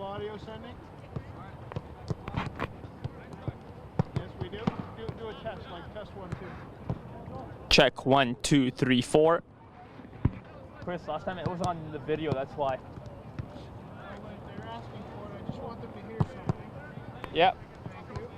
Audio sending? Yes, we do. Do a test, like test 1, 2. Check 1, 2, 3, 4. Chris, last time it was on the video, that's why. They're asking for it. I just want them to hear something. Yep. Thank you.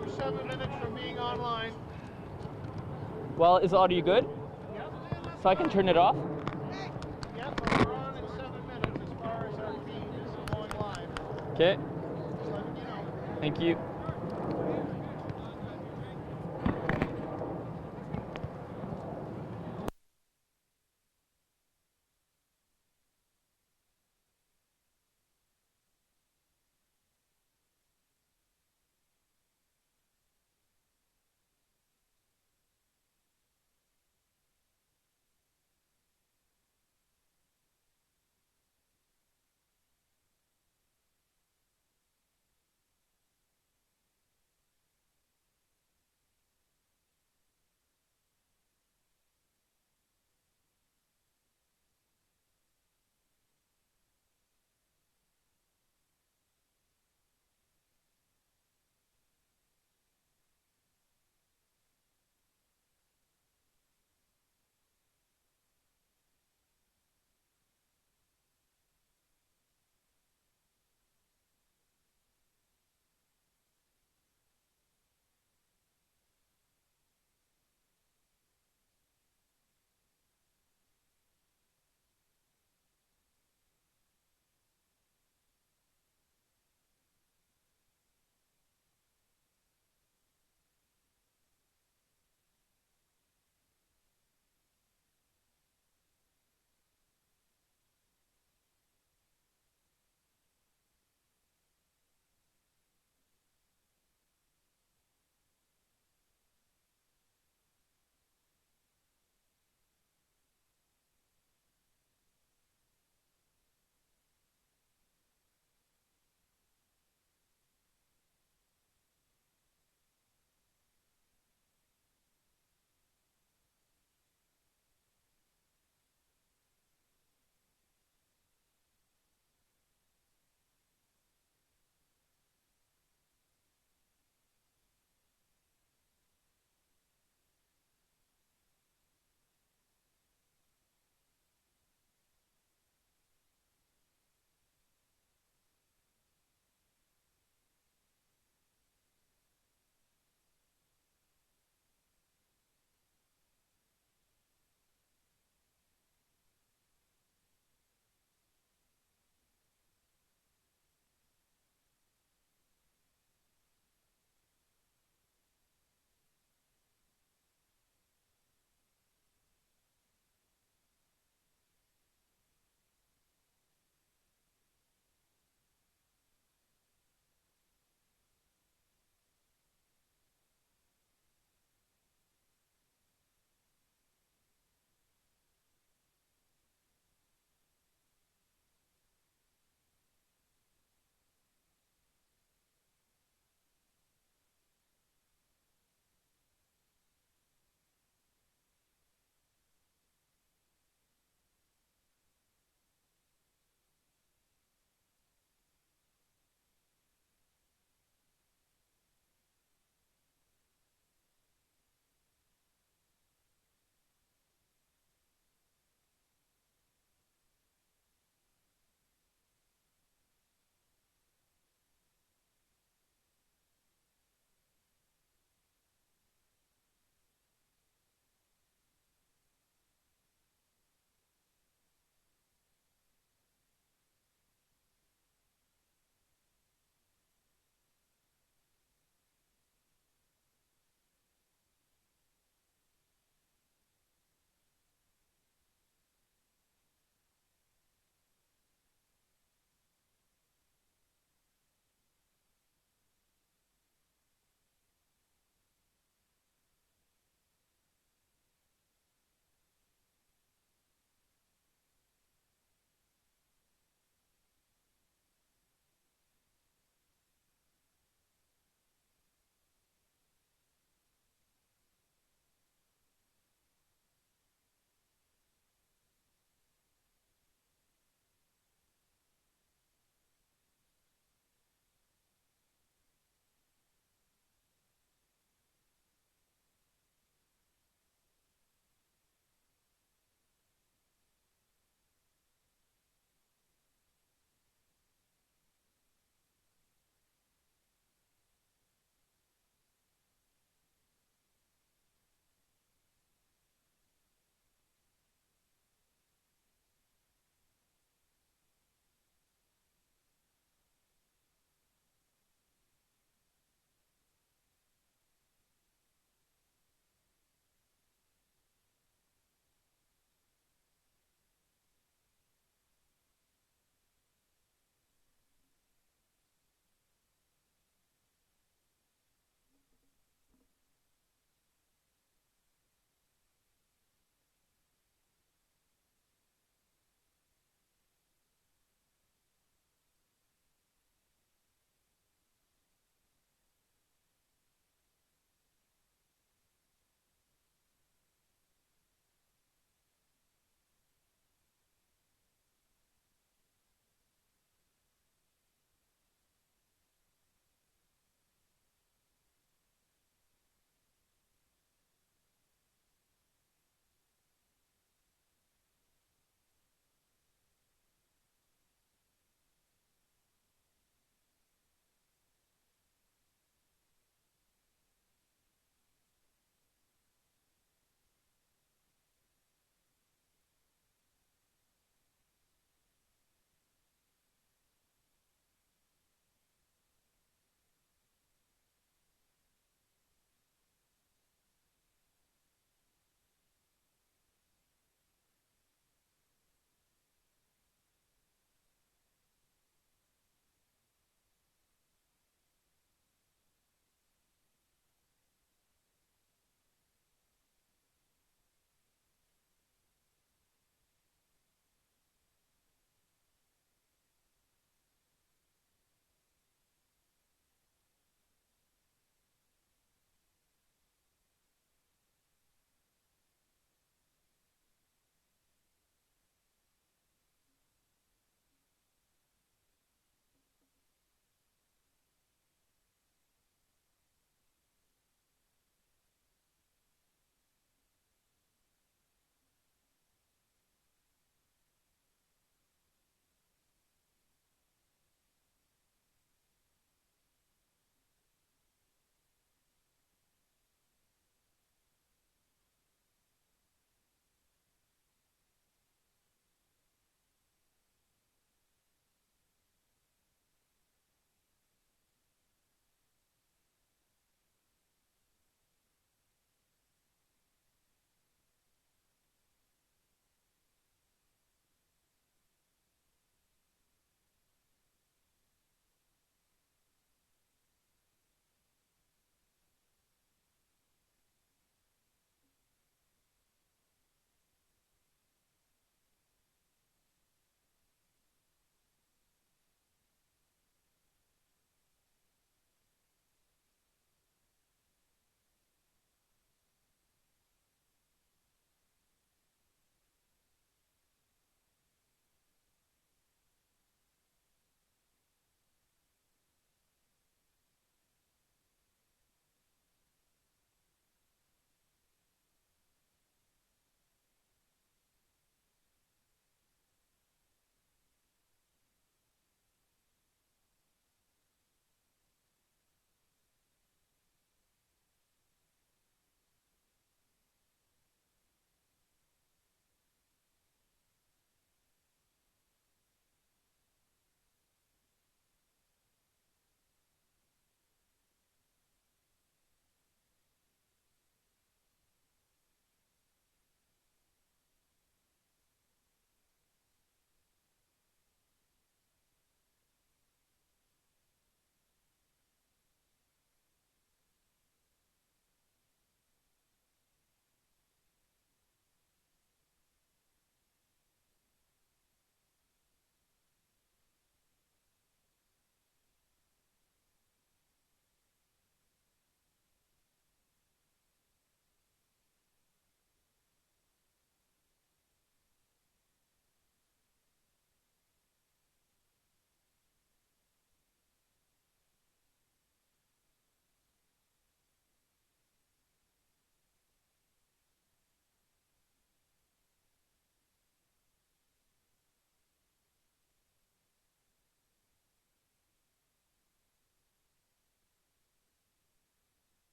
We're 7 minutes from being online. Well, is the audio good? Yep. So I can turn it off? Yep, but we're on in 7 minutes as far as our feed is going live. Okay. Just letting you know. Thank you.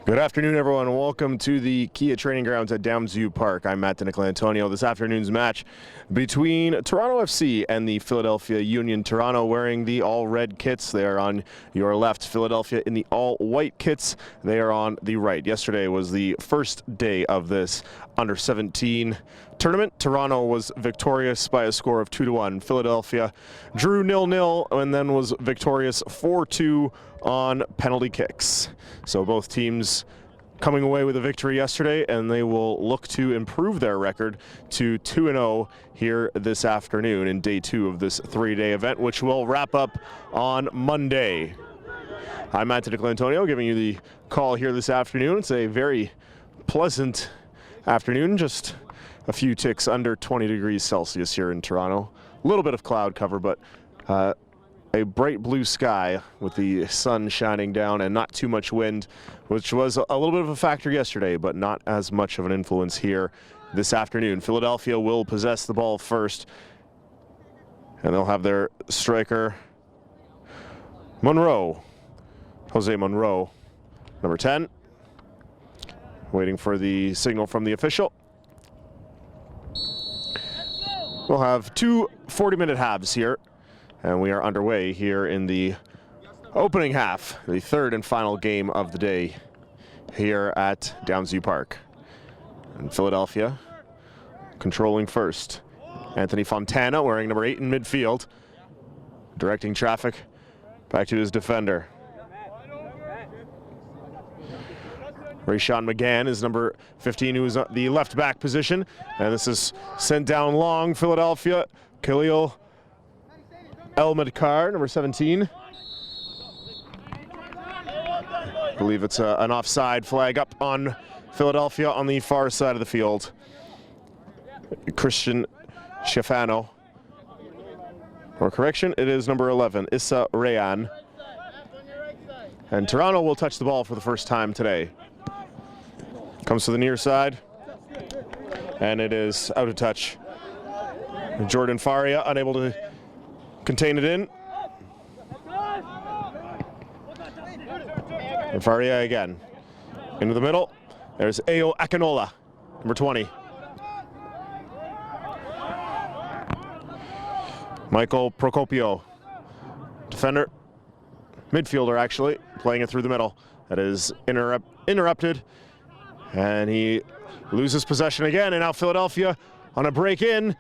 Good afternoon, everyone, and welcome to the Kia Training Grounds at Downsview Park. I'm Matt DiNicolantonio. This afternoon's match between Toronto FC and the Philadelphia Union. Toronto wearing the all-red kits. They are on your left. Philadelphia in the all-white kits. They are on the right. Yesterday was the first day of this under-17 tournament. Toronto was victorious by a score of 2-1. Philadelphia drew 0-0 and then was victorious 4-2 on penalty kicks. So both teams coming away with a victory yesterday, and they will look to improve their record to 2-0 here this afternoon in day 2 of this 3-day event, which will wrap up on Monday. I'm Matt DiNicolantonio giving you the call here this afternoon. It's a very pleasant afternoon, just a few ticks under 20 degrees Celsius here in Toronto. A little bit of cloud cover, but a bright blue sky with the sun shining down and not too much wind, which was a little bit of a factor yesterday, but not as much of an influence here this afternoon. Philadelphia will possess the ball first, and they'll have their striker, Jose Monroe, number 10, waiting for the signal from the official. We'll have two 40-minute halves here, and we are underway here in the opening half, the third and final game of the day here at Downsview Park. And Philadelphia controlling first. Anthony Fontana wearing number 8 in midfield, directing traffic back to his defender. Rayshawn McGann is number 15, who is the left back position. And this is sent down long. Philadelphia, Khalil Elmadkar, number 17. I believe it's an offside flag up on Philadelphia on the far side of the field. Christian Schifano. Or correction, it is number 11, Issa Rayan. And Toronto will touch the ball for the first time today. Comes to the near side, and it is out of touch. Jordan Faria unable to contain it in. And Faria again. Into the middle. There's Ayo Akinola, number 20. Michael Procopio, defender, midfielder actually, playing it through the middle. That is interrupted. And he loses possession again, and now Philadelphia on a break in.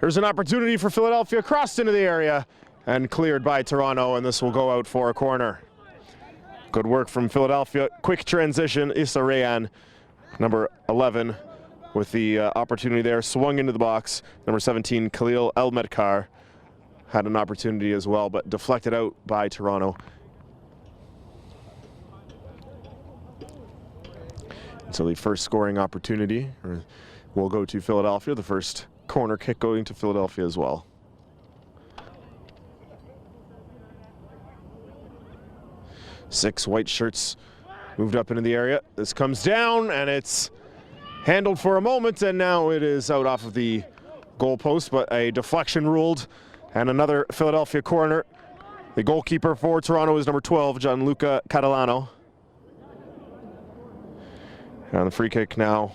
Here's an opportunity for Philadelphia, crossed into the area and cleared by Toronto, and this will go out for a corner. Good work from Philadelphia. Quick transition. Issa Rayan, number 11, with the opportunity there. Swung into the box. Number 17, Khalil Elmadkar, had an opportunity as well, but deflected out by Toronto. So the first scoring opportunity will go to Philadelphia. The first corner kick going to Philadelphia as well. Six white shirts moved up into the area. This comes down, and it's handled for a moment, and now it is out off of the goalpost, but a deflection ruled, and another Philadelphia corner. The goalkeeper for Toronto is number 12, Gianluca Catalano. And the free kick now,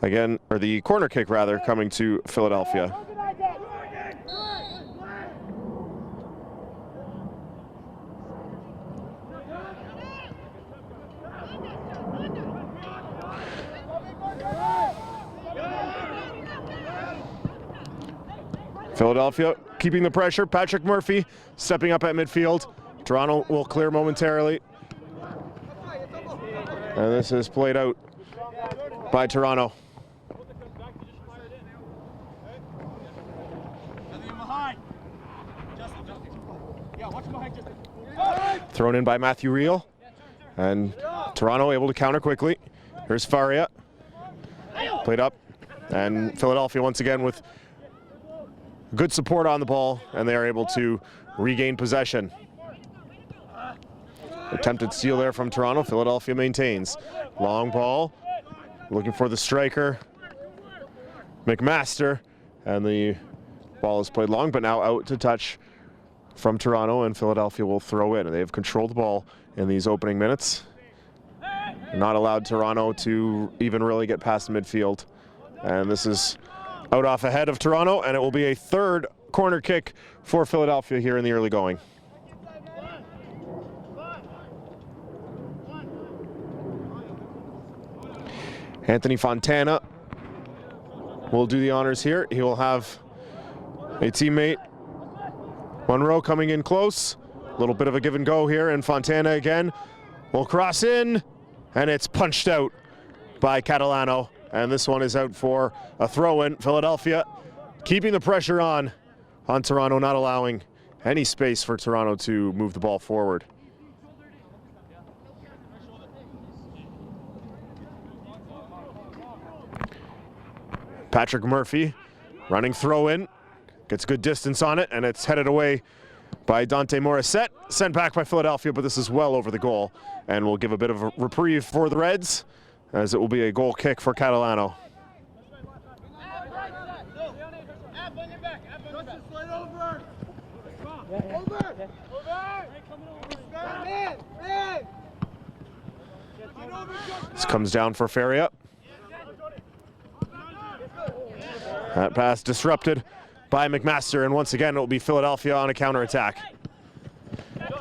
again, or the corner kick rather, coming to Philadelphia. Philadelphia keeping the pressure. Patrick Murphy stepping up at midfield. Toronto will clear momentarily. And this is played out by Toronto. Thrown in by Matthew Reel. And Toronto able to counter quickly. Here's Faria. Played up. And Philadelphia once again with good support on the ball, and they are able to regain possession. Attempted steal there from Toronto. Philadelphia maintains. Long ball. Looking for the striker, McMaster. And the ball is played long, but now out to touch from Toronto, and Philadelphia will throw in. They have controlled the ball in these opening minutes. not allowed Toronto to even really get past midfield. And this is out off ahead of Toronto, and it will be a third corner kick for Philadelphia here in the early going. Anthony Fontana will do the honors here. He will have a teammate, Monroe, coming in close. A little bit of a give and go here, and Fontana again will cross in, and it's punched out by Catalano. And this one is out for a throw-in. Philadelphia keeping the pressure on Toronto, not allowing any space for Toronto to move the ball forward. Patrick Murphy running throw-in, gets good distance on it, and it's headed away by Dante Morissette. Sent back by Philadelphia, but this is well over the goal, and will give a bit of a reprieve for the Reds, as it will be a goal kick for Catalano. This comes down for Faria. That pass disrupted by McMaster, and once again it will be Philadelphia on a counterattack.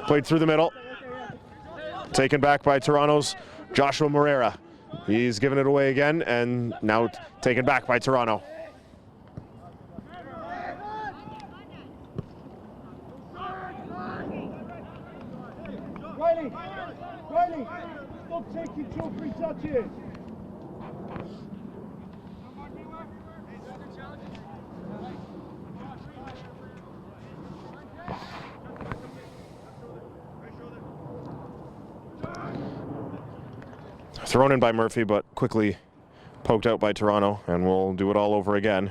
Played through the middle. Taken back by Toronto's Joshua Moreira. He's given it away again, and now taken back by Toronto. Riley, stop taking 2 or 3 touches. Thrown in by Murphy, but quickly poked out by Toronto, and we'll do it all over again.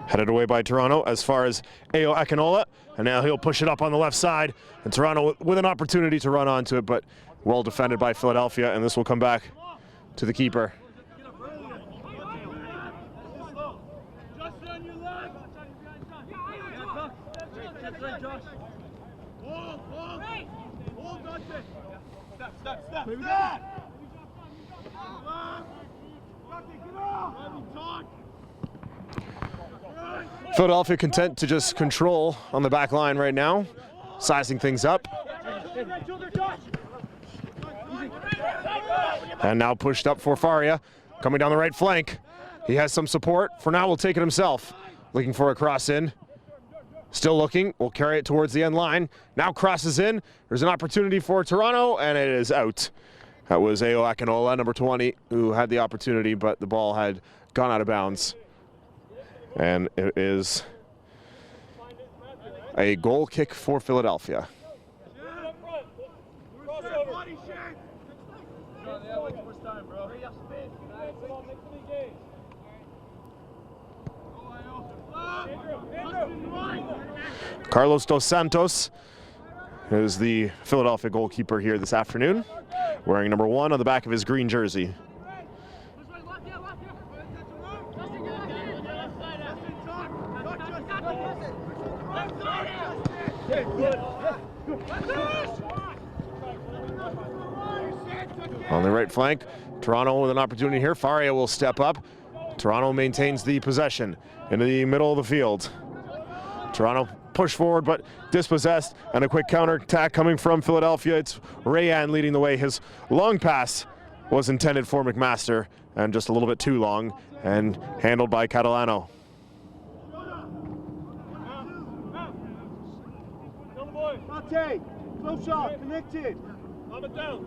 Headed away by Toronto as far as Ayo Akinola, and now he'll push it up on the left side, and Toronto with an opportunity to run onto it, but well defended by Philadelphia, and this will come back to the keeper. Philadelphia content to just control on the back line right now, sizing things up. And now pushed up for Faria, coming down the right flank. He has some support. For now, will take it himself. Looking for a cross in. Still looking, will carry it towards the end line. Now crosses in. There's an opportunity for Toronto, and it is out. That was Ayo Akinola, number 20, who had the opportunity, but the ball had gone out of bounds. And it is a goal kick for Philadelphia. Carlos Dos Santos is the Philadelphia goalkeeper here this afternoon, wearing number 1 on the back of his green jersey. On the right flank, Toronto with an opportunity here. Faria will step up. Toronto maintains the possession into the middle of the field. Toronto push forward, but dispossessed, and a quick counter-attack coming from Philadelphia. It's Rayan leading the way. His long pass was intended for McMaster, and just a little bit too long, and handled by Catalano. Mate, close up, connected. Calm it down.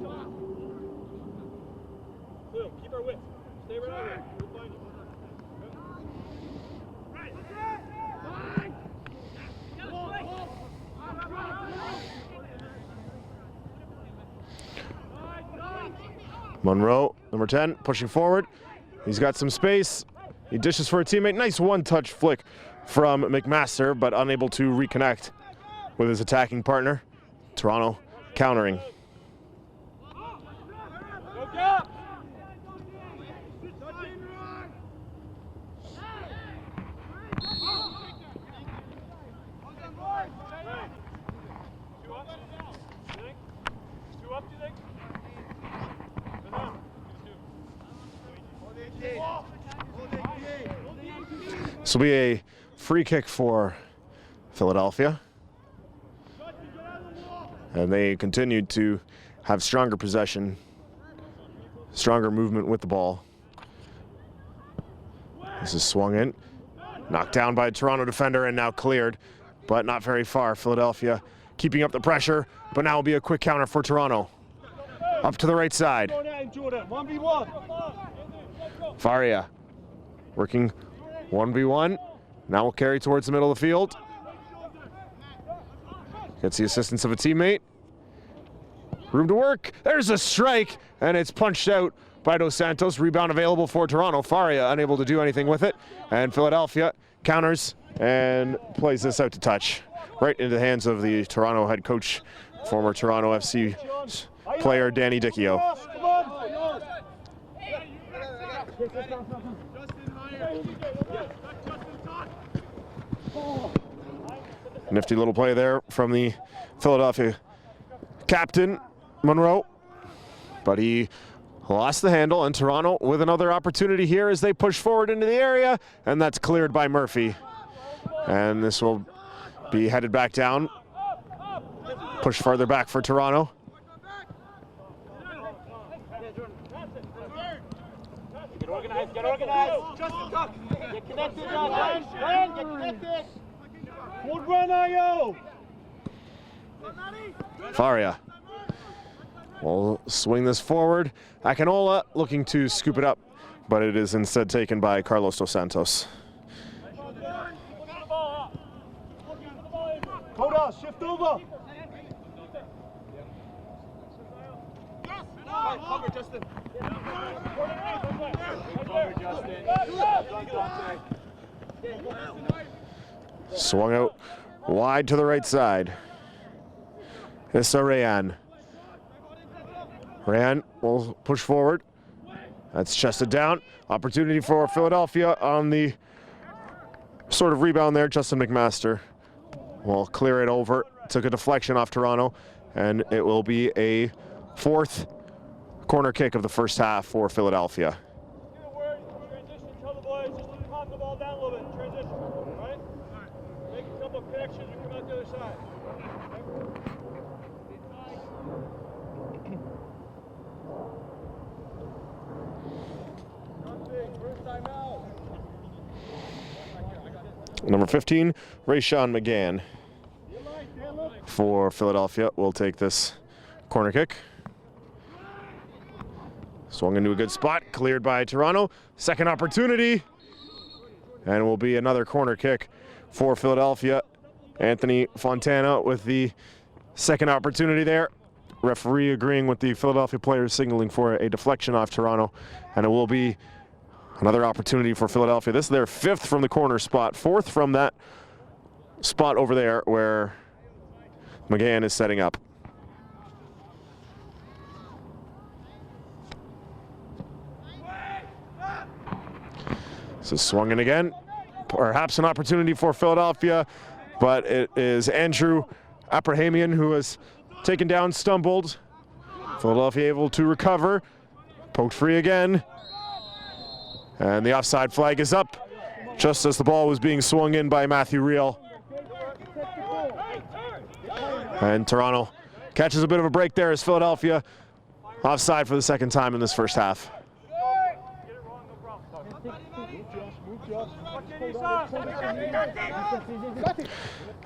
Phil, keep our width. Stay right out here. We'll find you. Monroe, number 10, pushing forward. He's got some space. He dishes for a teammate. Nice one-touch flick from McMaster, but unable to reconnect with his attacking partner. Toronto countering. This will be a free kick for Philadelphia. And they continued to have stronger possession, stronger movement with the ball. This is swung in, knocked down by a Toronto defender and now cleared, but not very far. Philadelphia keeping up the pressure, but now will be a quick counter for Toronto. Up to the right side. Faria working 1v1. Now will carry towards the middle of the field. Gets the assistance of a teammate. Room to work. There's a strike, and it's punched out by Dos Santos. Rebound available for Toronto. Faria unable to do anything with it. And Philadelphia counters and plays this out to touch. Right into the hands of the Toronto head coach, former Toronto FC player Danny Dicchio. Nifty little play there from the Philadelphia captain, Monroe. But he lost the handle, and Toronto with another opportunity here as they push forward into the area, and that's cleared by Murphy. And this will be headed back down. Push farther back for Toronto. Get organized, get organized. Justin, tuck. Get connected, Ryan. Ryan, get connected. Good run, Ayo. Faria will swing this forward. Akinola looking to scoop it up, but it is instead taken by Carlos Dos Santos. Koda, shift over. Cover, Justin. Swung out wide to the right side. Issa Rayan. Rayan will push forward. That's chested down. Opportunity for Philadelphia on the sort of rebound there. Justin McMaster will clear it over. Took a deflection off Toronto, and it will be a fourth corner kick of the first half for Philadelphia. Transition, tell the boys, just calm the ball down a little bit. Transition, all right? Make a couple of connections and come out the other side. Number 15, Rayshawn McGann for Philadelphia will take this corner kick. Swung into a good spot, cleared by Toronto. Second opportunity, and will be another corner kick for Philadelphia. Anthony Fontana with the second opportunity there. Referee agreeing with the Philadelphia players, signaling for a deflection off Toronto, and it will be another opportunity for Philadelphia. This is their fifth from the corner spot, fourth from that spot over there where McGann is setting up. So swung in again. Perhaps an opportunity for Philadelphia, but it is Andrew Abrahamian who has taken down, stumbled. Philadelphia able to recover. Poked free again. And the offside flag is up just as the ball was being swung in by Matthew Reel. And Toronto catches a bit of a break there as Philadelphia offside for the second time in this first half.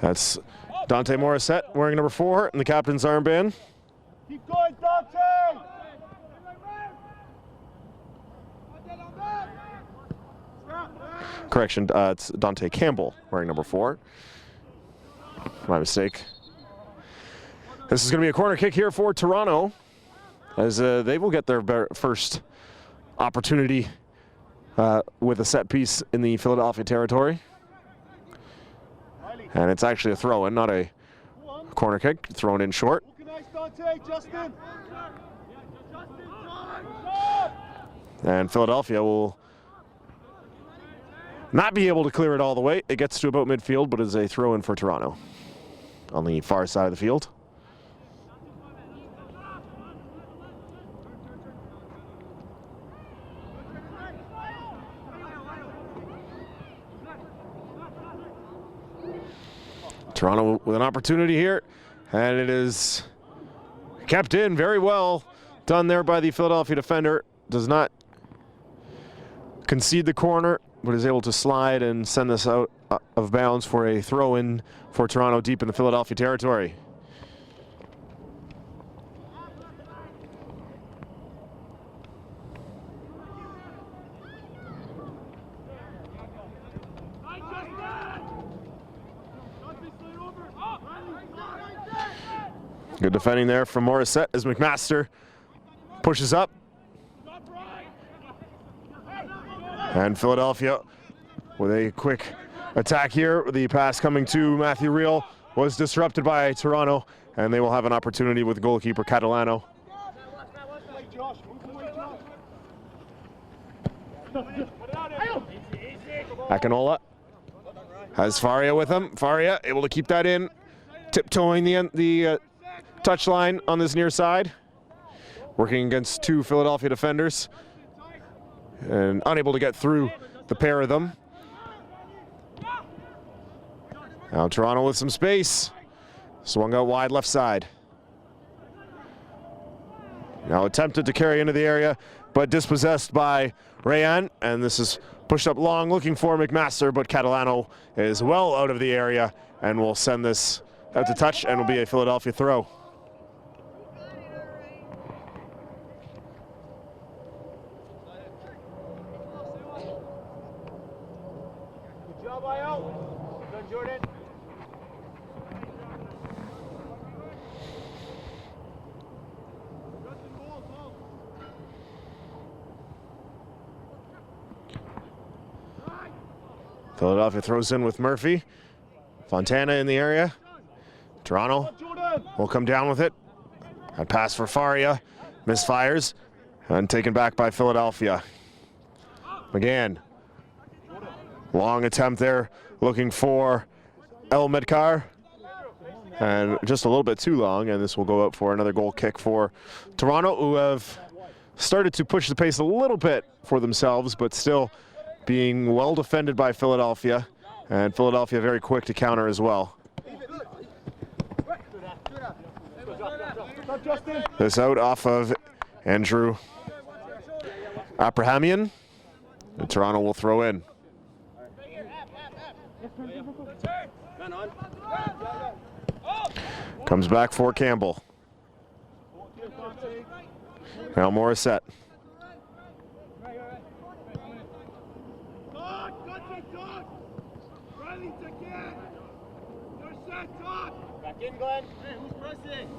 That's Dante Morissette wearing number 4 in the captain's armband. Keep going, Dante! Correction, it's Dante Campbell wearing number 4. My mistake. This is going to be a corner kick here for Toronto, as they will get their first opportunity with a set piece in the Philadelphia territory. And it's actually a throw-in, not a corner kick, thrown in short. And Philadelphia will not be able to clear it all the way. It gets to about midfield, but is a throw-in for Toronto on the far side of the field. Toronto with an opportunity here, and it is kept in very well done there by the Philadelphia defender. Does not concede the corner, but is able to slide and send this out of bounds for a throw-in for Toronto deep in the Philadelphia territory. Good defending there from Morissette as McMaster pushes up. And Philadelphia with a quick attack here. The pass coming to Matthew Reel was disrupted by Toronto, and they will have an opportunity with goalkeeper Catalano. Akinola has Faria with him. Faria able to keep that in, tiptoeing the touchline on this near side, working against two Philadelphia defenders and unable to get through the pair of them. Now Toronto with some space, swung out wide left side. Now attempted to carry into the area, but dispossessed by Rayan, and this is pushed up long looking for McMaster, but Catalano is well out of the area and will send this out to touch, and will be a Philadelphia throw. Philadelphia throws in with Murphy. Fontana in the area. Toronto will come down with it. A pass for Faria. Misfires. And taken back by Philadelphia. McGann. Long attempt there. Looking for El Medkar. And just a little bit too long. And this will go out for another goal kick for Toronto, who have started to push the pace a little bit for themselves, but still being well defended by Philadelphia, and Philadelphia very quick to counter as well. This out off of Andrew Abrahamian, and Toronto will throw in. Comes back for Campbell. Now Morissette. Back in, Glenn. Hey, who's pressing?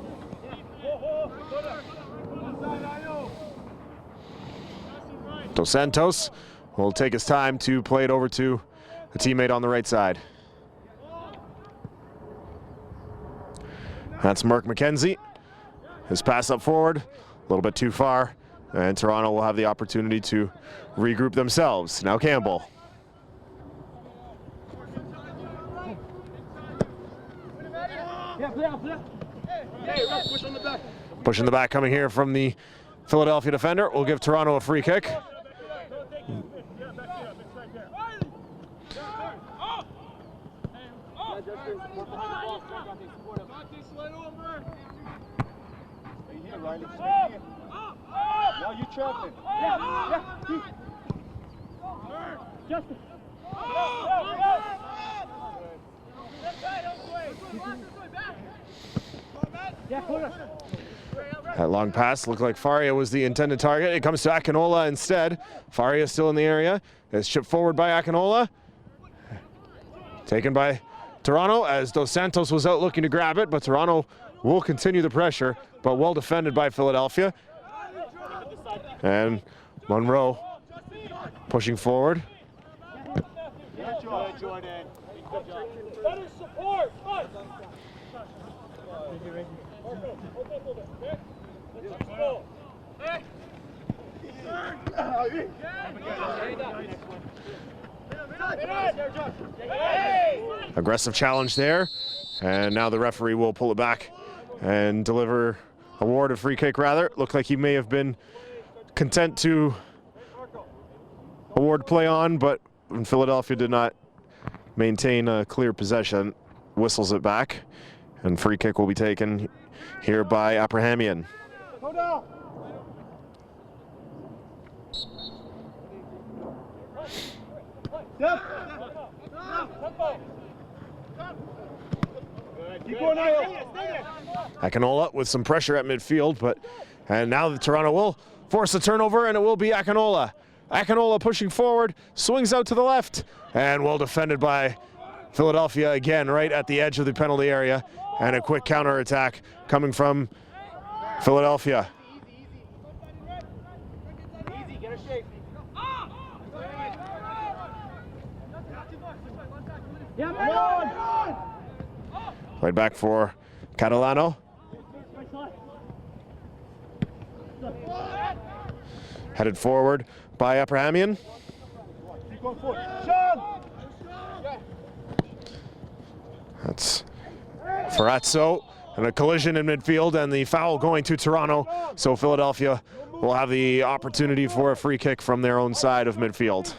Dos Santos will take his time to play it over to a teammate on the right side. That's Mark McKenzie. His pass up forward, a little bit too far, and Toronto will have the opportunity to regroup themselves. Now Campbell. Push in the back coming here from the Philadelphia defender. Will give Toronto a free kick. Now you trapping. Justin. That long pass looked like Faria was the intended target. It comes to Akinola instead. Faria still in the area. It's chipped forward by Akinola. Taken by Toronto as Dos Santos was out looking to grab it, but Toronto will continue the pressure, but well defended by Philadelphia. And Monroe pushing forward. Jordan. Better support. Aggressive challenge there, and now the referee will pull it back and deliver award a free kick rather. Looked like he may have been content to award play on, but Philadelphia did not maintain a clear possession. whistles it back. And free kick will be taken here by Abrahamian. Akinola with some pressure at midfield, and now the Toronto will force a turnover, and it will be Akinola. Akinola pushing forward, swings out to the left, and well defended by Philadelphia again, right at the edge of the penalty area, and a quick counter attack coming from Philadelphia. Played back for Catalano. Headed forward by Abrahamian. That's Ferrazzo, and a collision in midfield, and the foul going to Toronto. So Philadelphia will have the opportunity for a free kick from their own side of midfield.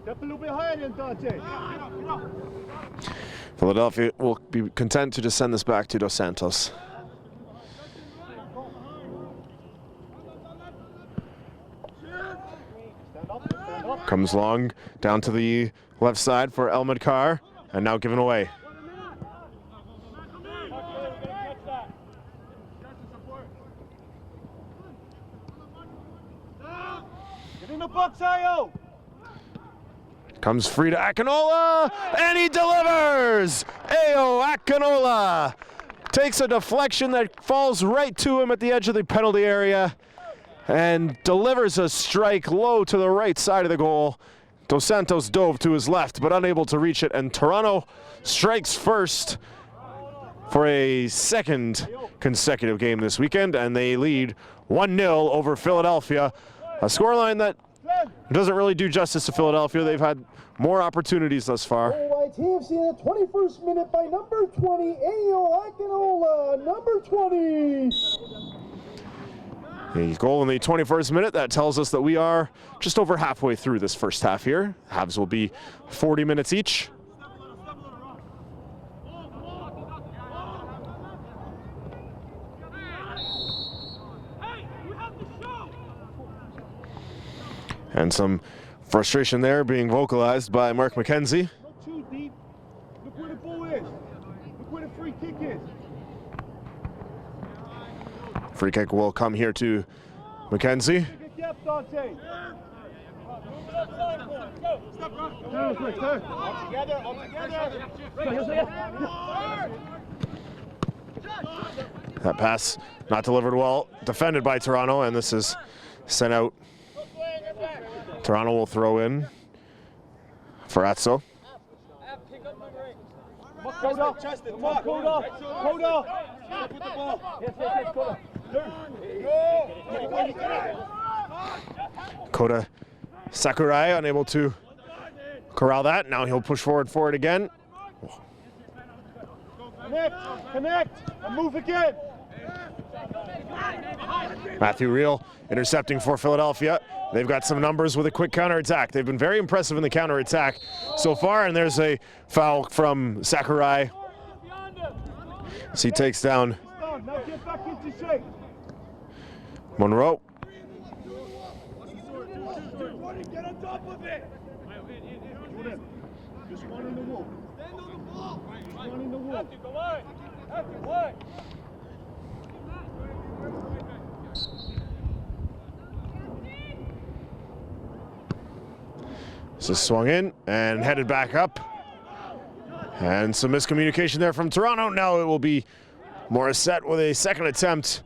Step a little bit higher than Dante. Philadelphia will be content to just send this back to Dos Santos. Comes long down to the left side for El Madkar, and now given away. Get in the box, Ayo! Comes free to Akinola, and he delivers! Ayo Akinola takes a deflection that falls right to him at the edge of the penalty area and delivers a strike low to the right side of the goal. Dos Santos dove to his left, but unable to reach it, and Toronto strikes first for a second consecutive game this weekend, and they lead 1-0 over Philadelphia. A scoreline that doesn't really do justice to Philadelphia. They've had more opportunities thus far. TFC in the 21st minute by number 20, Ayo Akinola, number 20. A goal in the 21st minute. That tells us that we are just over halfway through this first half here. Halves will be 40 minutes each. And some frustration there being vocalized by Mark McKenzie. Not too deep. Look where the ball is. Look where the free kick is. Free kick will come here to McKenzie. Get gap, Dante. That pass not delivered well, defended by Toronto, and this is sent out. Toronto will throw in Ferrazzo. Kota Sakurai unable to corral that. Now he'll push forward for it again. Connect, and move again. Matthew Reel intercepting for Philadelphia. They've got some numbers with a quick counterattack. They've been very impressive in the counterattack so far, and there's a foul from Sakurai. So he takes down Now get back into shape. Monroe. Get on top of it. Just one in the wall. Stand on the ball. One in the wall. Come on. This is swung in and headed back up. And some miscommunication there from Toronto. Now it will be Morissette with a second attempt.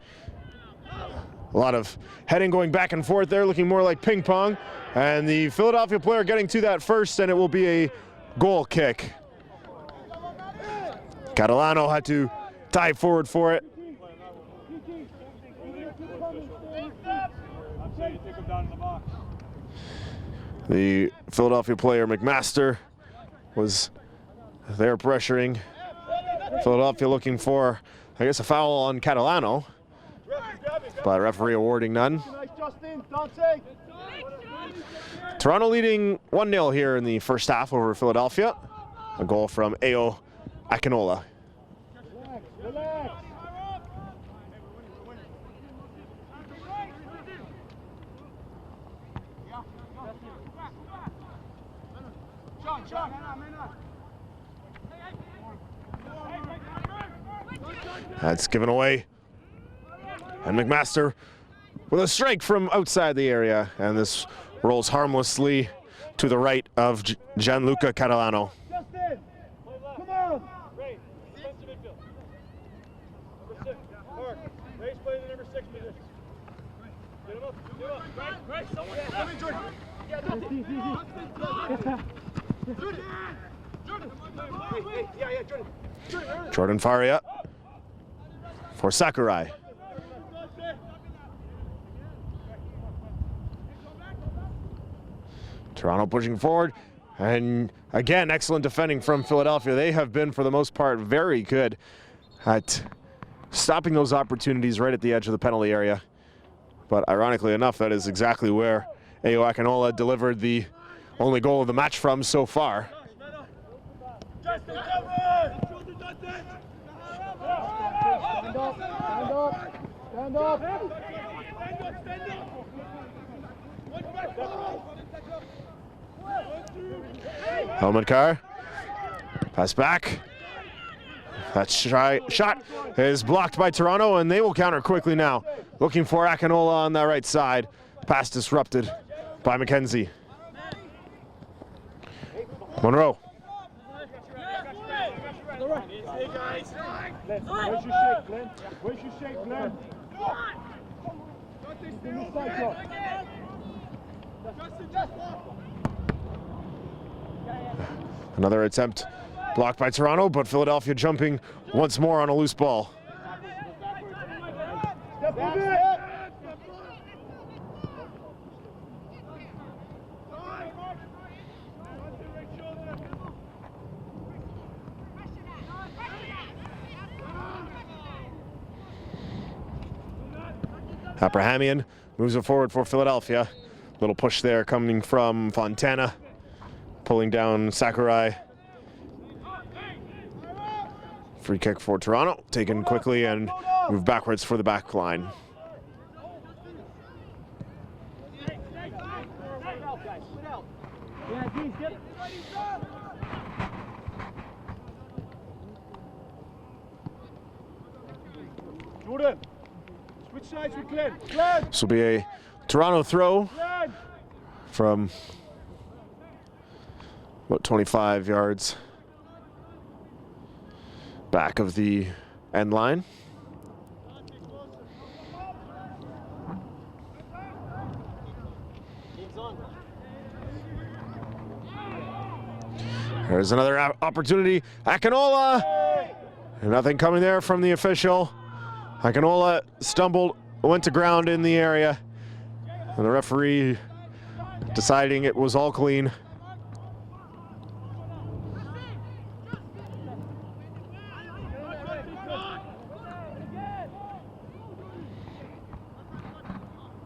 A lot of heading going back and forth there, looking more like ping pong. And the Philadelphia player getting to that first, and it will be a goal kick. Catalano had to dive forward for it. The Philadelphia player, McMaster, was there pressuring Philadelphia looking for, I guess, a foul on Catalano, but referee awarding none. Toronto leading 1-0 here in the first half over Philadelphia. A goal from Ao Akinola. That's given away. And McMaster with a strike from outside the area. And this rolls harmlessly to the right of Gianluca Catalano. Justin, come on. Ray, defensive midfield. Number 6, Mark. Ray's playing the number 6 position. Get him up, get him up. Ray, someone. Come in, Jordan. Jordan Faria for Sakurai. Toronto pushing forward, and again, excellent defending from Philadelphia. They have been, for the most part, very good at stopping those opportunities right at the edge of the penalty area. But ironically enough, that is exactly where Ao Akinola delivered the only goal of the match from so far. Stand up. Helmet car. Pass back. That shot is blocked by Toronto, and they will counter quickly now. Looking for Akinola on that right side. Pass disrupted by McKenzie. Monroe. Where's your shake, Glenn? Where's your shake, Glenn? Another attempt blocked by Toronto, but Philadelphia jumping once more on a loose ball. Abrahamian moves it forward for Philadelphia. Little push there coming from Fontana, pulling down Sakurai. Free kick for Toronto, taken quickly and moved backwards for the back line. Jordan, switch sides with Glenn. Glenn! This will be a Toronto throw Glenn! from about 25 yards back of the end line. There's another opportunity. Akinola! Nothing coming there from the official. Akinola stumbled, went to ground in the area, and the referee deciding it was all clean.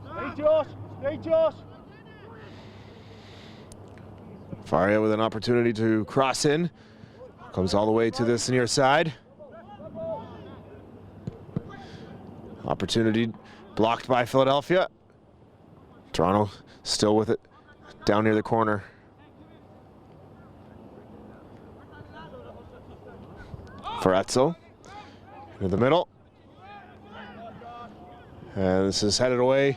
Stay Josh! Stay Josh! Faria with an opportunity to cross in. Comes all the way to this near side. Opportunity blocked by Philadelphia. Toronto still with it down near the corner. Ferrazzo into the middle. And this is headed away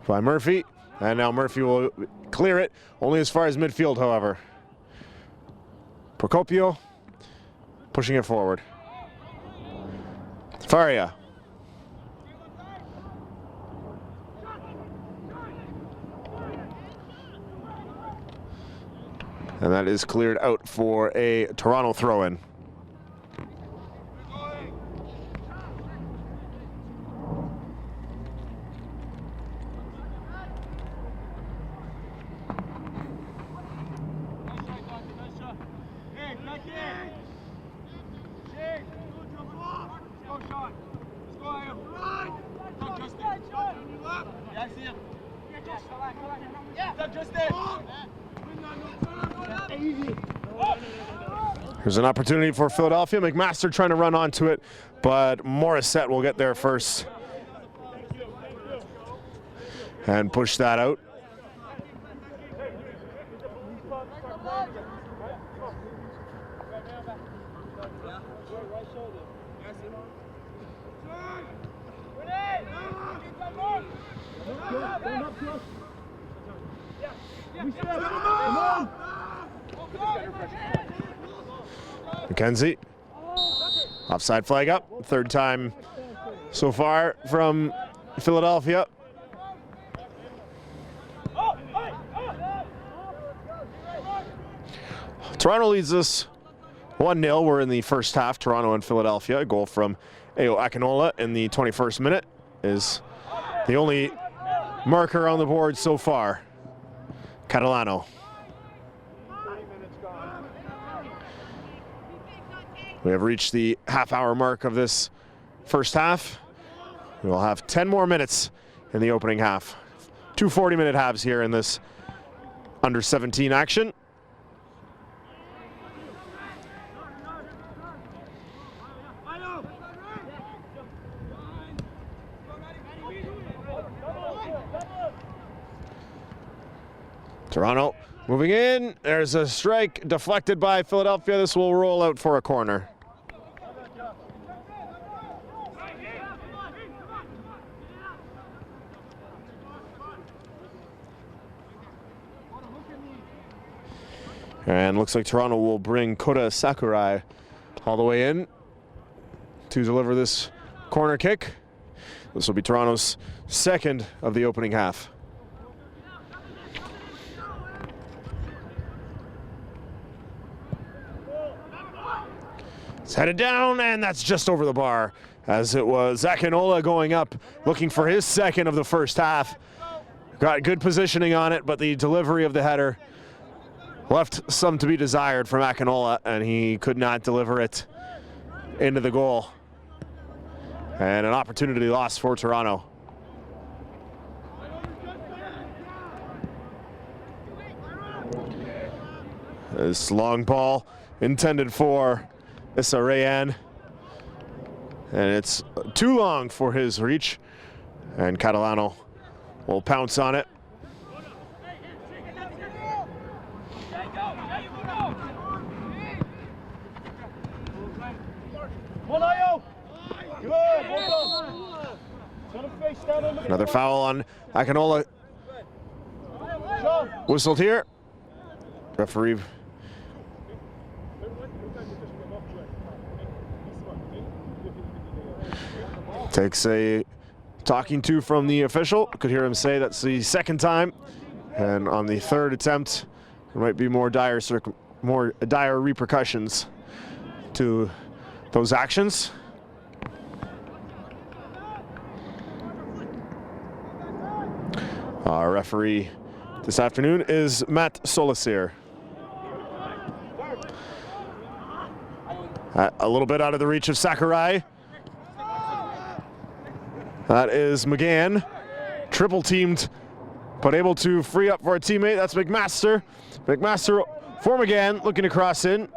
by Murphy. And now Murphy will clear it, only as far as midfield, however. Procopio pushing it forward. Faria. And that is cleared out for a Toronto throw-in. There's an opportunity for Philadelphia. McMaster trying to run onto it, but Morissette will get there first and push that out. McKenzie, offside flag up, third time so far from Philadelphia. Toronto leads us 1-0. We're in the first half, Toronto and Philadelphia. A goal from Ao Akinola in the 21st minute is the only marker on the board so far. Catalano. We have reached the half-hour mark of this first half. We will have 10 more minutes in the opening half. 2 40-minute halves here in this under-17 action. Toronto moving in. There's a strike deflected by Philadelphia. This will roll out for a corner. And looks like Toronto will bring Kota Sakurai all the way in to deliver this corner kick. This will be Toronto's second of the opening half. It's headed down, and that's just over the bar, as it was Akinola going up, looking for his second of the first half. Got good positioning on it, but the delivery of the header left some to be desired from Akinola, and he could not deliver it into the goal. And an opportunity lost for Toronto. This long ball intended for Issa Rayan, and it's too long for his reach, and Catalano will pounce on it. Another foul on Akinola. Whistled here. Referee takes a talking to from the official. Could hear him say that's the second time, and on the third attempt there might be more dire repercussions to those actions. Our referee this afternoon is Matt Solisir. A little bit out of the reach of Sakurai. That is McGann, triple teamed, but able to free up for a teammate. That's McMaster. McMaster for McGann, looking to cross in.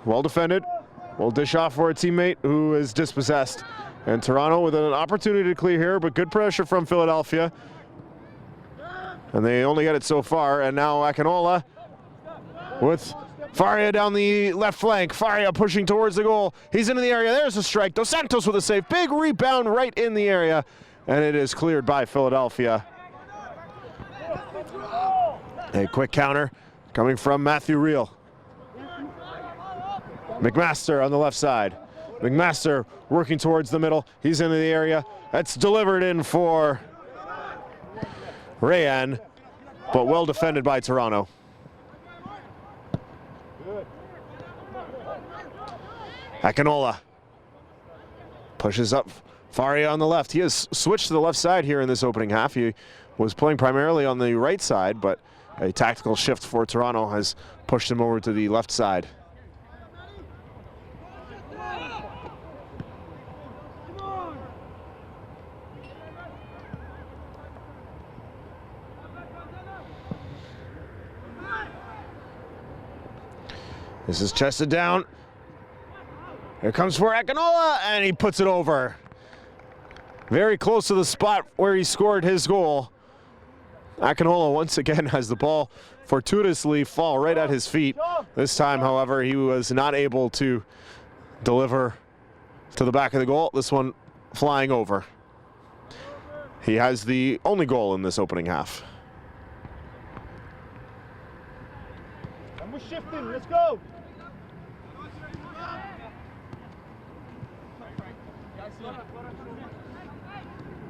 Well defended. Will dish off for a teammate who is dispossessed. And Toronto with an opportunity to clear here, but good pressure from Philadelphia. And they only get it so far, and now Akinola with Faria down the left flank. Faria pushing towards the goal. He's into the area. There's a strike. Dos Santos with a save. Big rebound right in the area, and it is cleared by Philadelphia. A quick counter coming from Matthew Reel. McMaster on the left side. McMaster working towards the middle. He's into the area. That's delivered in for Rayan, but well defended by Toronto. Akinola pushes up Faria on the left. He has switched to the left side here in this opening half. He was playing primarily on the right side, but a tactical shift for Toronto has pushed him over to the left side. This is chested down. Here comes for Akinola, and he puts it over. Very close to the spot where he scored his goal. Akinola once again has the ball fortuitously fall right at his feet. This time, however, he was not able to deliver to the back of the goal. This one flying over. He has the only goal in this opening half. And we're shifting, let's go.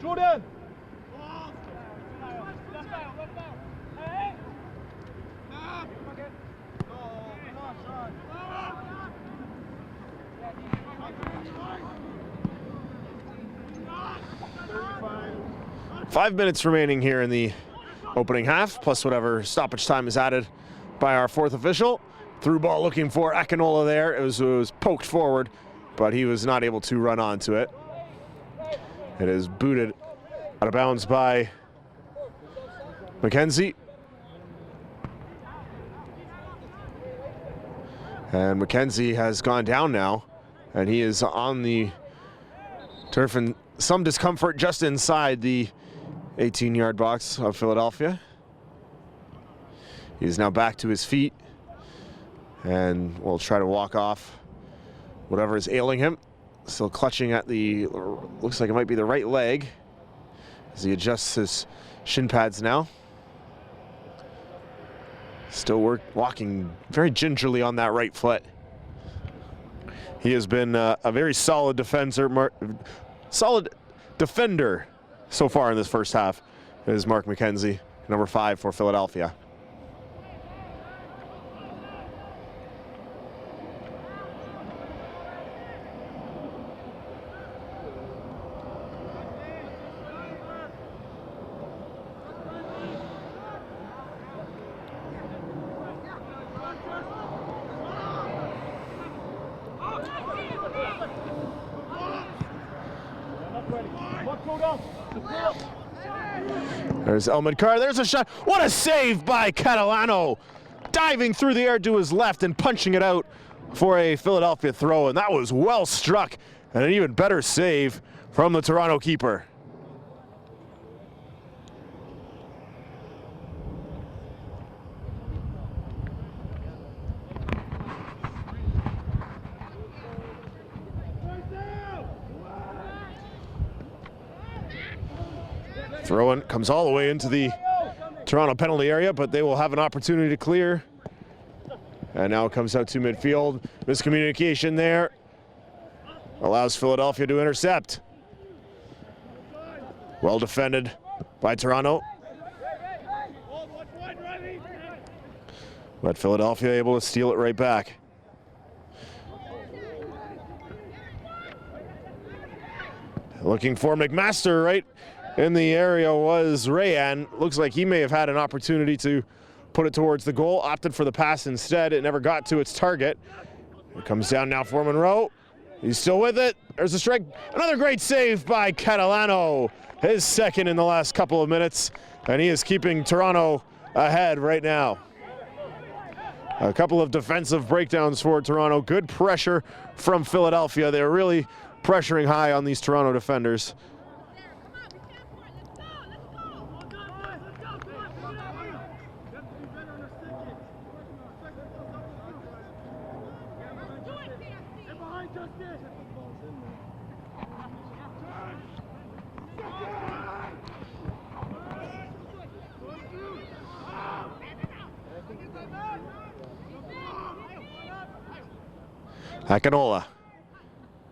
Jordan. 5 minutes remaining here in the opening half, plus whatever stoppage time is added by our fourth official. Through ball looking for Akinola there. It was poked forward, but he was not able to run onto it. It is booted out of bounds by McKenzie. And McKenzie has gone down now, and he is on the turf in some discomfort just inside the 18-yard box of Philadelphia. He is now back to his feet and will try to walk off whatever is ailing him. Still clutching at the, looks like it might be the right leg as he adjusts his shin pads now. Still walking very gingerly on that right foot. He has been a very solid defender so far in this first half. It is Mark McKenzie, number 5 for Philadelphia. There's Elman Carr, there's a shot. What a save by Catalano. Diving through the air to his left and punching it out for a Philadelphia throw, and that was well struck, and an even better save from the Toronto keeper. Throw-in comes all the way into the Toronto penalty area, but they will have an opportunity to clear. And now it comes out to midfield. Miscommunication there. Allows Philadelphia to intercept. Well defended by Toronto. But Philadelphia able to steal it right back. Looking for McMaster right in the area was Rayan. Looks like he may have had an opportunity to put it towards the goal. Opted for the pass instead. It never got to its target. It comes down now for Monroe. He's still with it. There's a strike. Another great save by Catalano. His second in the last couple of minutes. And he is keeping Toronto ahead right now. A couple of defensive breakdowns for Toronto. Good pressure from Philadelphia. They're really pressuring high on these Toronto defenders. Akinola.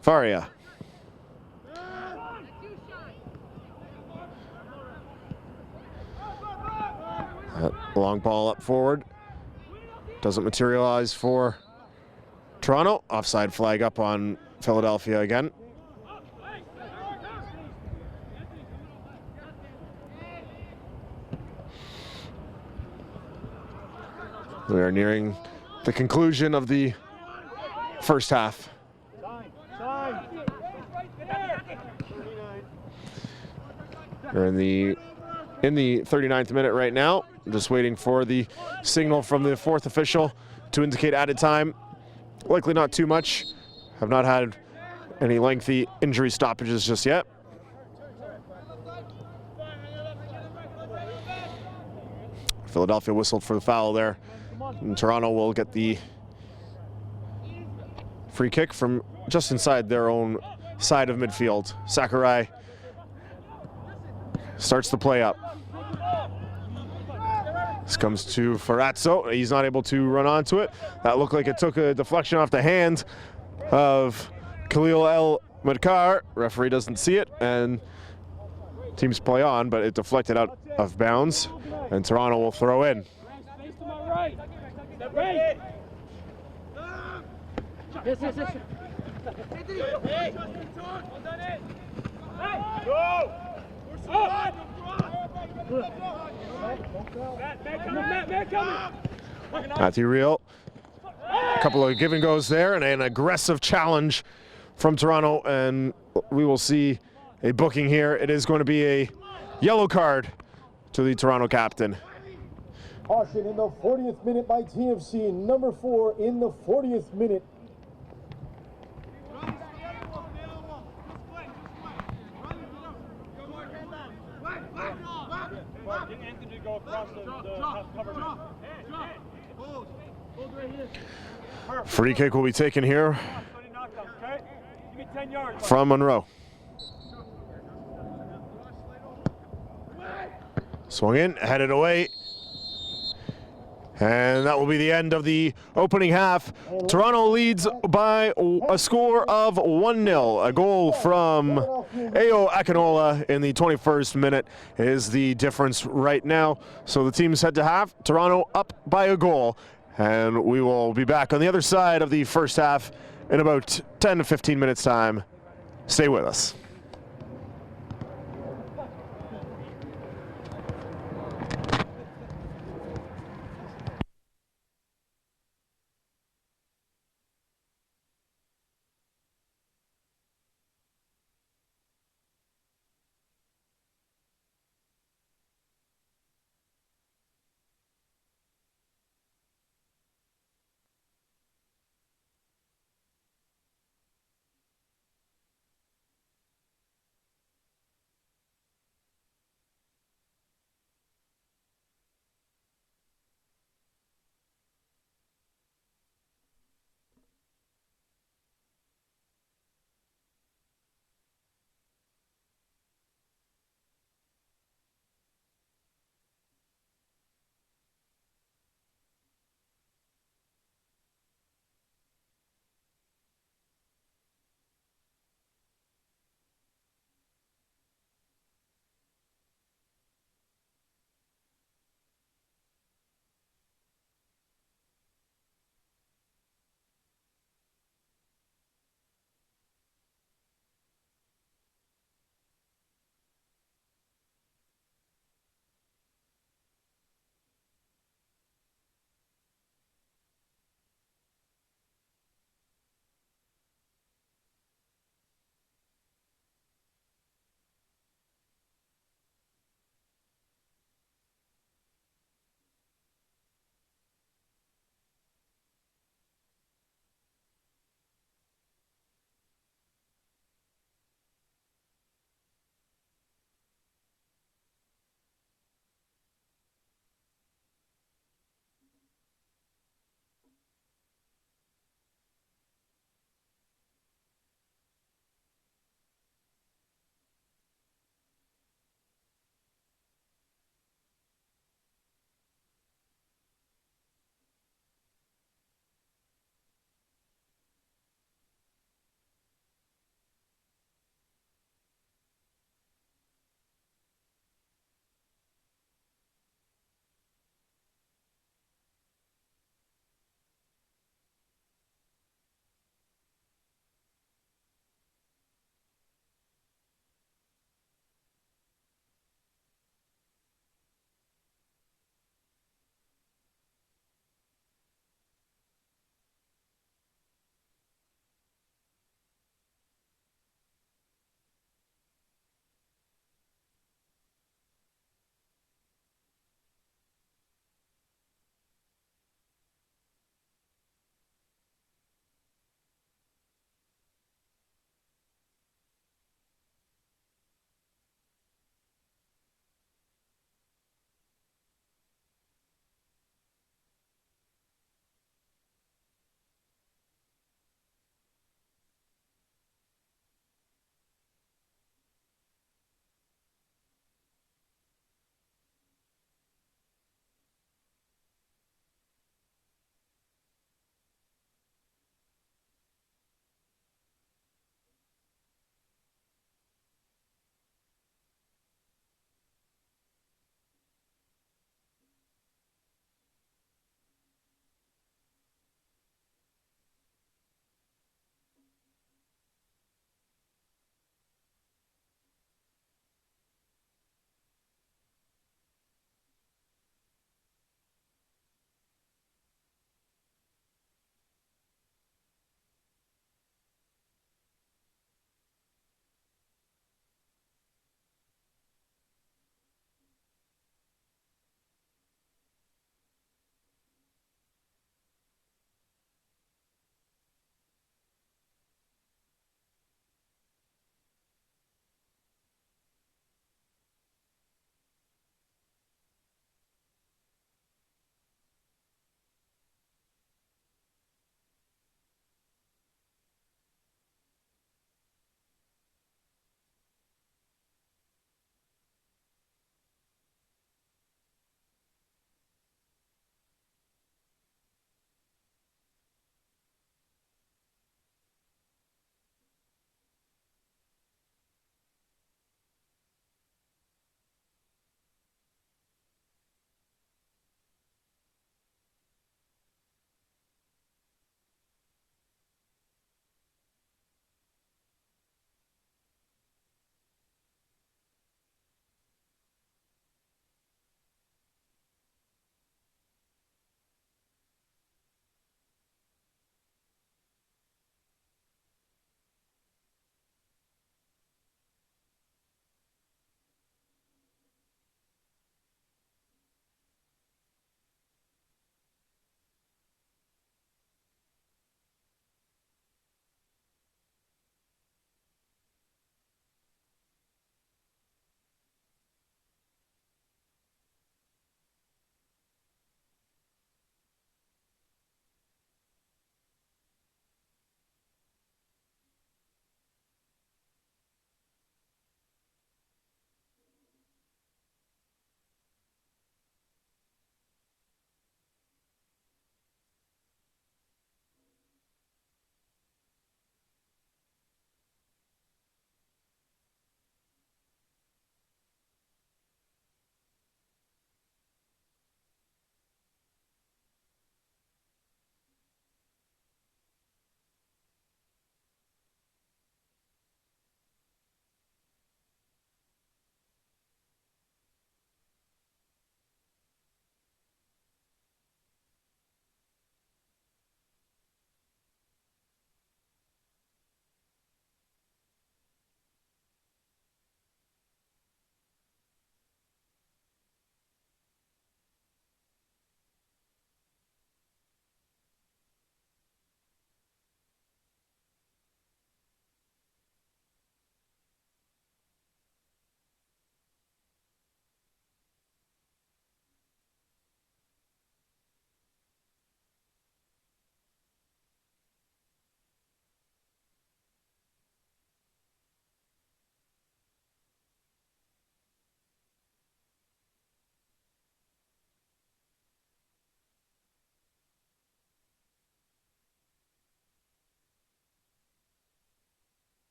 Faria. Long ball up forward. Doesn't materialize for Toronto. Offside flag up on Philadelphia again. We are nearing the conclusion of the first half. We're in the 39th minute right now. I'm just waiting for the signal from the fourth official to indicate added time. Likely not too much. Have not had any lengthy injury stoppages just yet. Philadelphia whistled for the foul there. And Toronto will get the free kick from just inside their own side of midfield. Sakurai starts the play up. This comes to Ferrazzo. He's not able to run onto it. That looked like it took a deflection off the hand of Khalil El Madkar. Referee doesn't see it, and teams play on, but it deflected out of bounds, and Toronto will throw in. Matthew Reel. A couple of give and goes there, and an aggressive challenge from Toronto, and we will see a booking here. It is going to be a yellow card to the Toronto captain. Caution in the 40th minute by TFC, number 4 in the 40th minute. Free kick will be taken here from Monroe. Swung in, headed away. And that will be the end of the opening half. Toronto leads by a score of 1-0. A goal from Ayo Akinola in the 21st minute is the difference right now. So the teams head to half. Toronto up by a goal. And we will be back on the other side of the first half in about 10 to 15 minutes time. Stay with us.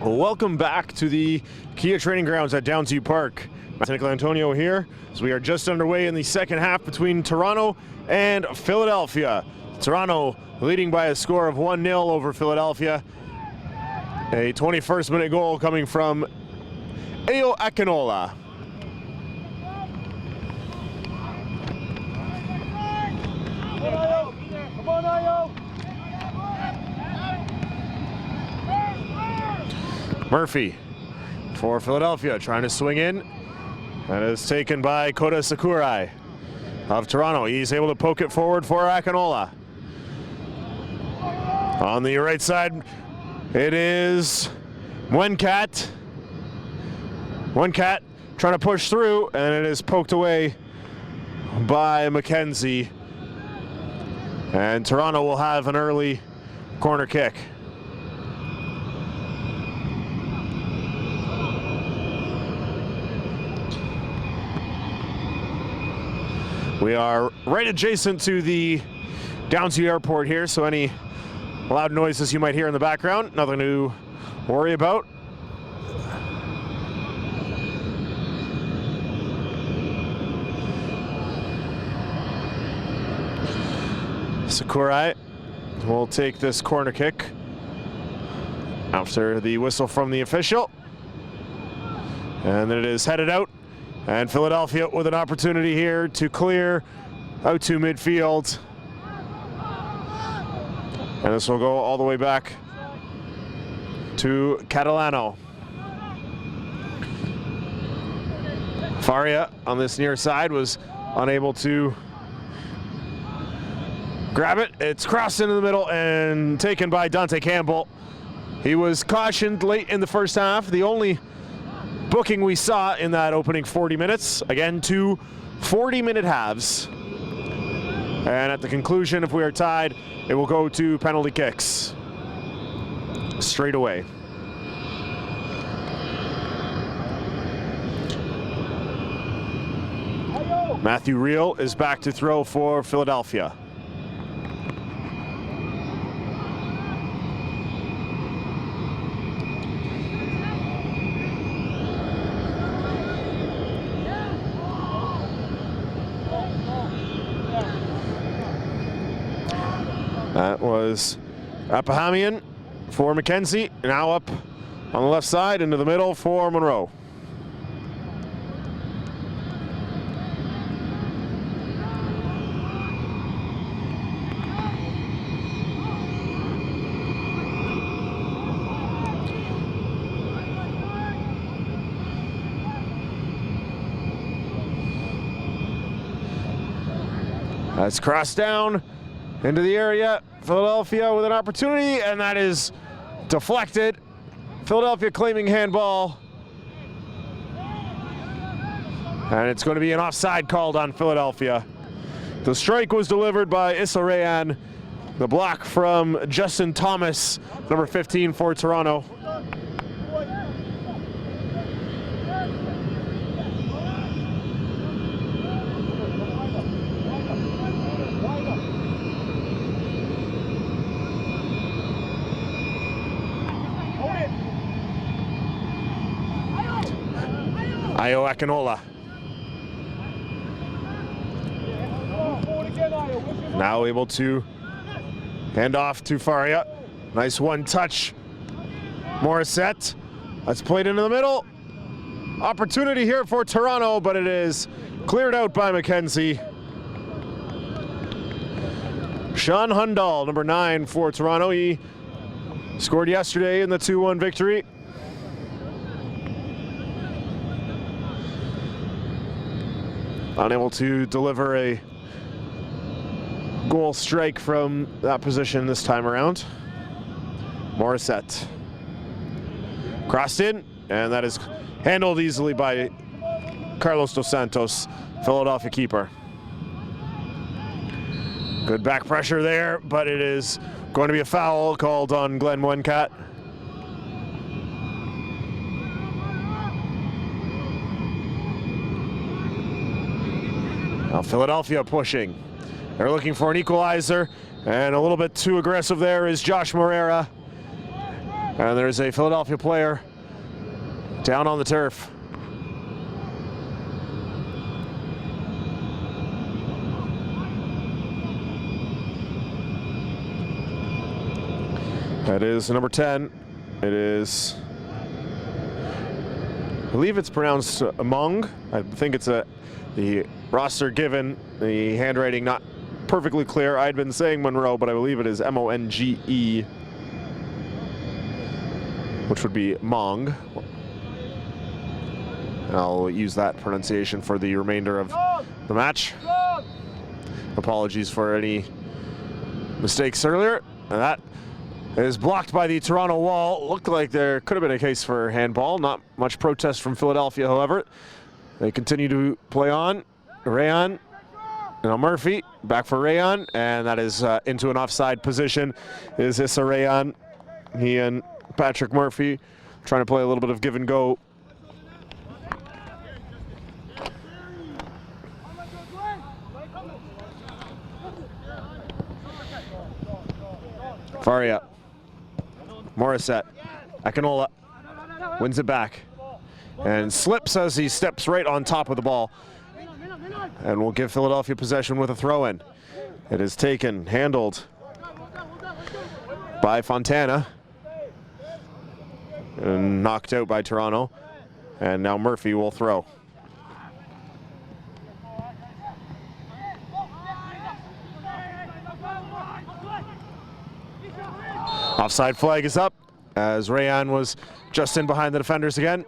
Welcome back to the Kia Training Grounds at Downsview Park. Nicola Antonio here, as we are just underway in the second half between Toronto and Philadelphia. Toronto leading by a score of 1-0 over Philadelphia. A 21st minute goal coming from Ayo Akinola. Come on, Ayo! Murphy for Philadelphia, trying to swing in. That is taken by Kota Sakurai of Toronto. He's able to poke it forward for Akinola. On the right side, it is Wencat. Wencat trying to push through, and it is poked away by McKenzie. And Toronto will have an early corner kick. We are right adjacent to the Downsview Airport here, so any loud noises you might hear in the background, nothing to worry about. Sakurai will take this corner kick after the whistle from the official. And then it is headed out. And Philadelphia with an opportunity here to clear out to midfield. And this will go all the way back to Catalano. Faria on this near side was unable to grab it. It's crossed into the middle and taken by Dante Campbell. He was cautioned late in the first half. The only booking we saw in that opening 40 minutes. Again, 2 40-minute halves. And at the conclusion, if we are tied, it will go to penalty kicks straight away. Matthew Reel is back to throw for Philadelphia. That was Apahamian for McKenzie, now up on the left side into the middle for Monroe. That's crossed down into the area. Philadelphia with an opportunity, and that is deflected. Philadelphia claiming handball. And it's going to be an offside called on Philadelphia. The strike was delivered by Issa Rayan. The block from Justin Thomas, number 15 for Toronto. Ayo Akinola. Now able to hand off to Faria. Nice one touch. Morissette. That's played into the middle. Opportunity here for Toronto, but it is cleared out by McKenzie. Sean Hundal, number 9 for Toronto. He scored yesterday in the 2-1 victory. Unable to deliver a goal strike from that position this time around. Morissette. Crossed in, and that is handled easily by Carlos Dos Santos, Philadelphia keeper. Good back pressure there, but it is going to be a foul called on Glenn Wencat. Now Philadelphia pushing. They're looking for an equalizer, and a little bit too aggressive there is Josh Moreira. And there's a Philadelphia player down on the turf. That is number 10. It is, I believe it's pronounced Mong. I think it's the roster given, the handwriting not perfectly clear. I'd been saying Monroe, but I believe it is M-O-N-G-E, which would be Mong. I'll use that pronunciation for the remainder of the match. Apologies for any mistakes earlier. And that is blocked by the Toronto wall. Looked like there could have been a case for handball. Not much protest from Philadelphia, however. They continue to play on. Rayan, now Murphy, back for Rayan, and that is into an offside position. Is Issa Rayan? He and Patrick Murphy trying to play a little bit of give and go. Faria, Morissette, Akinola wins it back and slips as he steps right on top of the ball, and will give Philadelphia possession with a throw-in. It is taken, handled by Fontana, and knocked out by Toronto, and now Murphy will throw. Offside flag is up as Rayan was just in behind the defenders again.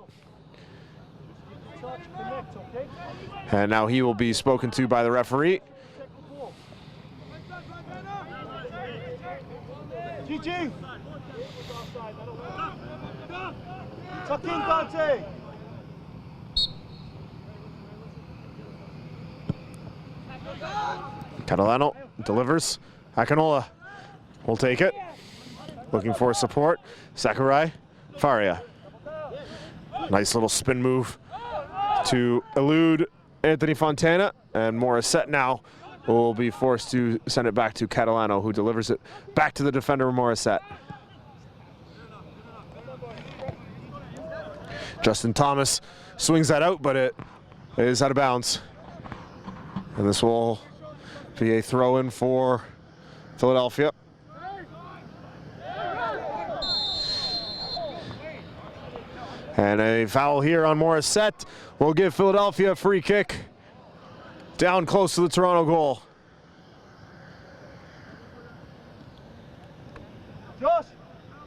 And now he will be spoken to by the referee. GG! Tuck in, Dante! Catalano delivers. Akinola will take it. Looking for support. Sakurai. Faria. Nice little spin move to elude Anthony Fontana. And Morissette now will be forced to send it back to Catalano, who delivers it back to the defender, Morissette. Justin Thomas swings that out, but it is out of bounds. And this will be a throw-in for Philadelphia. And a foul here on Morissette will give Philadelphia a free kick down close to the Toronto goal. Josh,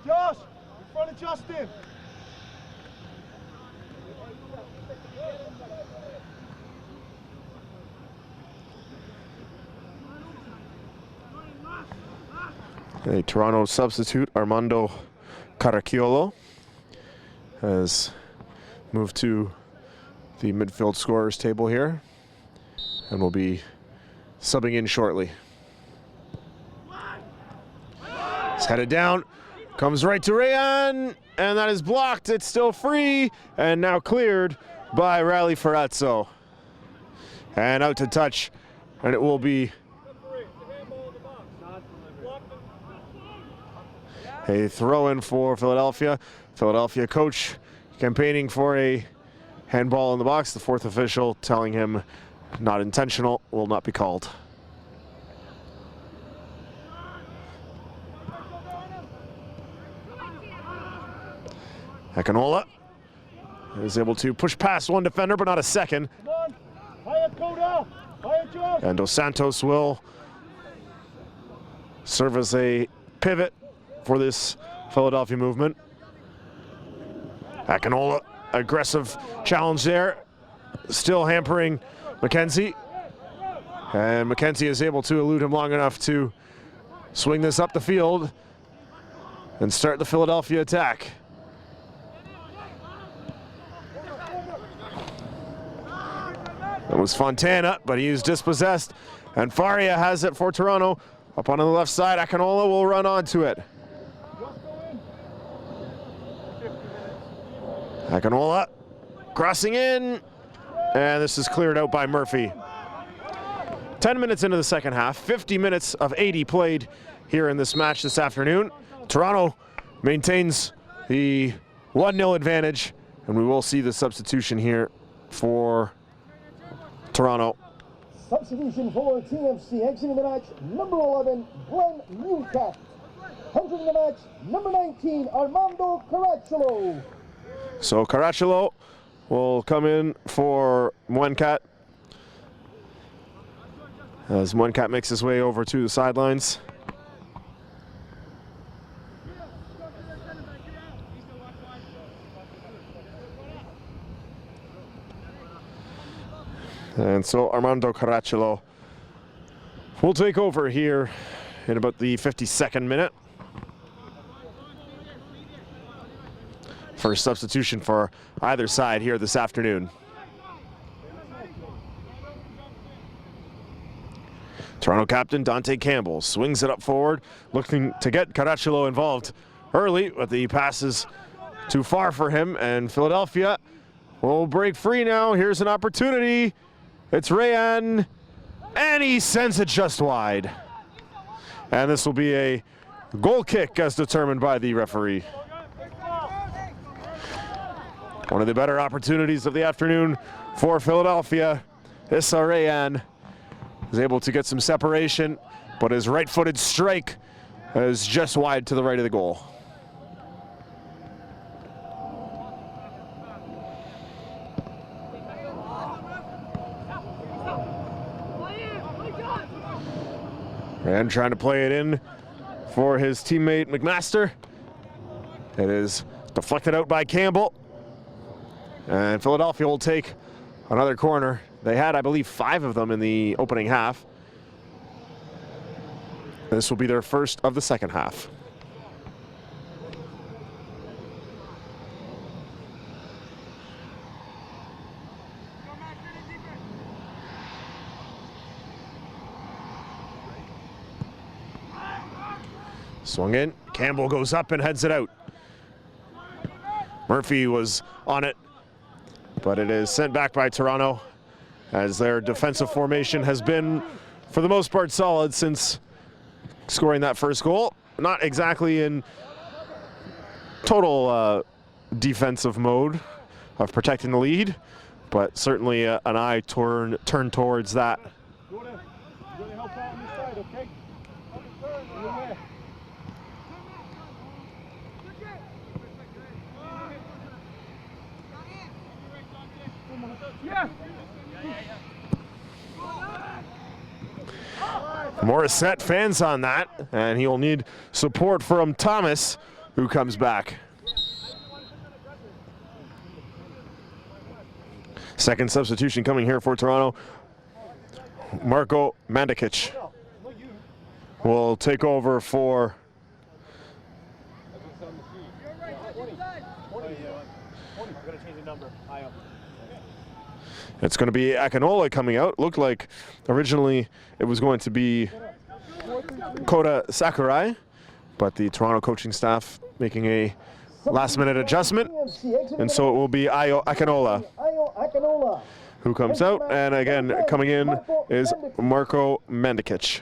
in front of Justin. A Toronto substitute, Armando Caracciolo, has moved to the midfield scorers table here and will be subbing in shortly. It's headed down, comes right to Rayan, and that is blocked. It's still free, and now cleared by Riley Ferrazzo. And out to touch, and it will be a throw-in for Philadelphia. Philadelphia coach campaigning for a handball in the box. The fourth official telling him not intentional, will not be called. Akinola is able to push past one defender, but not a second. And Dos Santos will serve as a pivot for this Philadelphia movement. Akinola, aggressive challenge there, still hampering McKenzie. And McKenzie is able to elude him long enough to swing this up the field and start the Philadelphia attack. It was Fontana, but he is dispossessed. And Faria has it for Toronto. Up on the left side, Akinola will run onto it. Akinola crossing in, and this is cleared out by Murphy. 10 minutes into the second half, 50 minutes of 80 played here in this match this afternoon. Toronto maintains the 1-0 advantage, and we will see the substitution here for Toronto. Substitution for TFC, exiting the match, number 11, Glenn Newcat. Entering the match, number 19, Armando Caracciolo. So Caracciolo will come in for Muencat as Muencat makes his way over to the sidelines. And so Armando Caracciolo will take over here in about the 52nd minute. First substitution for either side here this afternoon. Toronto captain Dante Campbell swings it up forward, looking to get Caracciolo involved early, but the pass is too far for him, and Philadelphia will break free now. Here's an opportunity. It's Rayan, and he sends it just wide. And this will be a goal kick as determined by the referee. One of the better opportunities of the afternoon for Philadelphia. Issa Rayan is able to get some separation, but his right-footed strike is just wide to the right of the goal. And trying to play it in for his teammate McMaster. It is deflected out by Campbell. And Philadelphia will take another corner. They had, I believe, 5 of them in the opening half. This will be their first of the second half. Swung in, Campbell goes up and heads it out. Murphy was on it, but it is sent back by Toronto as their defensive formation has been, for the most part, solid since scoring that first goal. Not exactly in total defensive mode of protecting the lead, but certainly an eye turned towards that. Morissette fans on that, and he'll need support from Thomas, who comes back. Second substitution coming here for Toronto. Marko Mandikic will take over for it's going to be Akinola coming out. Looked like originally it was going to be Kota Sakurai, but the Toronto coaching staff making a last-minute adjustment, and so it will be Ayo Akinola who comes out, and again coming in is Marko Mandikic.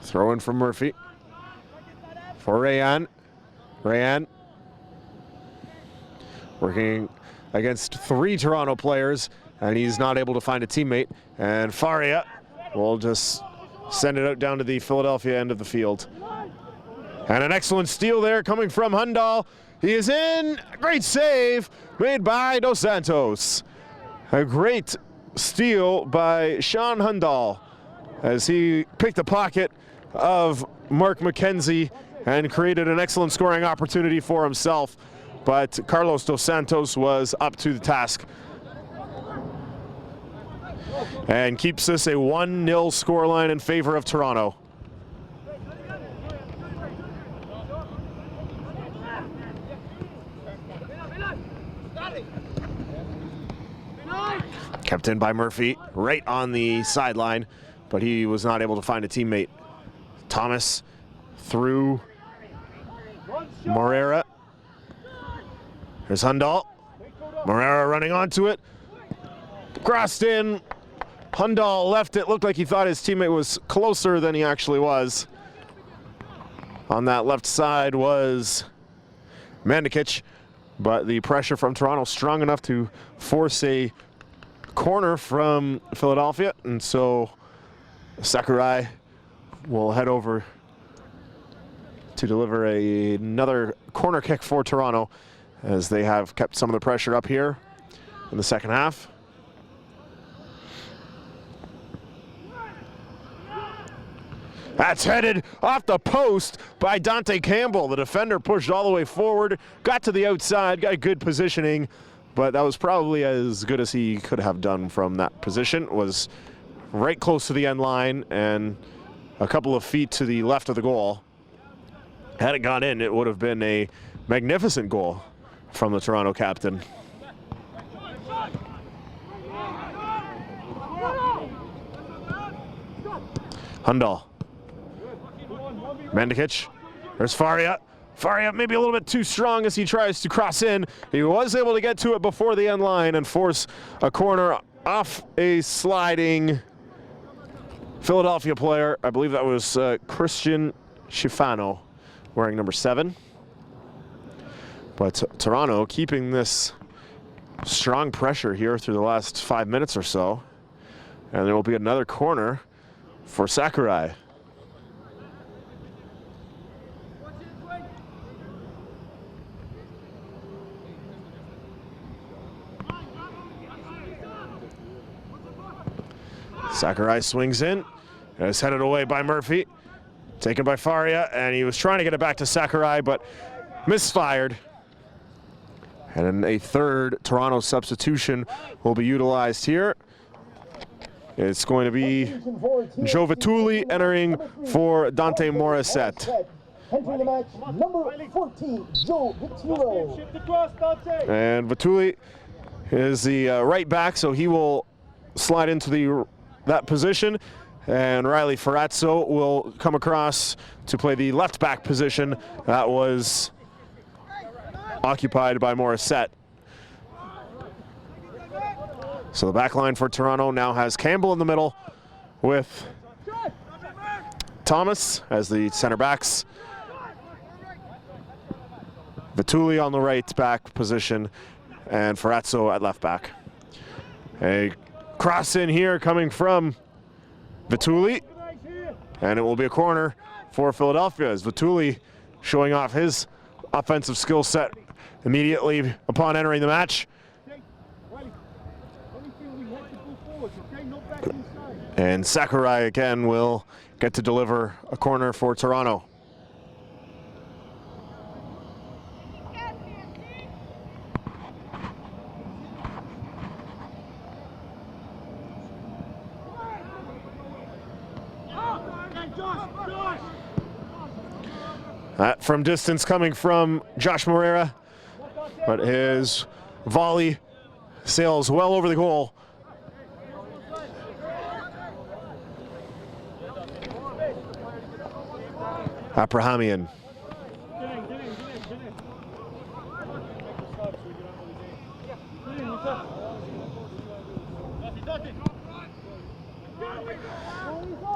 Throw in from Murphy for Rayan. Rayan working against 3 Toronto players, and he's not able to find a teammate. And Faria will just send it out down to the Philadelphia end of the field. And an excellent steal there coming from Hundal. He is in. Great save made by Dos Santos. A great steal by Sean Hundal as he picked the pocket of Mark McKenzie and created an excellent scoring opportunity for himself. But Carlos Dos Santos was up to the task and keeps this a 1-0 scoreline in favor of Toronto. Kept in by Murphy, right on the sideline, but he was not able to find a teammate. Thomas through Morera. Here's Hundal. Morera running onto it. Crossed in. Hundal left it. Looked like he thought his teammate was closer than he actually was. On that left side was Mandikic, but the pressure from Toronto strong enough to force a corner from Philadelphia, and so Sakurai will head over to deliver another corner kick for Toronto, as they have kept some of the pressure up here in the second half. That's headed off the post by Dante Campbell. The defender pushed all the way forward, got to the outside, got good positioning, but that was probably as good as he could have done from that position. Was right close to the end line and a couple of feet to the left of the goal. Had it gone in, it would have been a magnificent goal from the Toronto captain. Hundal. Mandikic. There's Faria. Faria maybe a little bit too strong as he tries to cross in. He was able to get to it before the end line and force a corner off a sliding Philadelphia player. I believe that was Christian Schifano, wearing number 7. But Toronto keeping this strong pressure here through the last 5 minutes or so. And there will be another corner for Sakurai. Sakurai swings in, and is headed away by Murphy. Taken by Faria, and he was trying to get it back to Sakurai, but misfired. And then a third Toronto substitution will be utilized here. It's going to be Joe Vituli entering for Dante Morissette. Entering the match, number 14, Joe Vituli. And Vituli is the right back, so he will slide into that position, and Riley Ferrazzo will come across to play the left back position that was occupied by Morissette. So the back line for Toronto now has Campbell in the middle with Thomas as the center backs, Vituli on the right back position, and Ferrazzo at left back. A cross in here coming from Vituli, and it will be a corner for Philadelphia as Vituli showing off his offensive skill set immediately upon entering the match. And Sakurai again will get to deliver a corner for Toronto. That from distance coming from Josh Moreira, but his volley sails well over the goal. Abrahamian.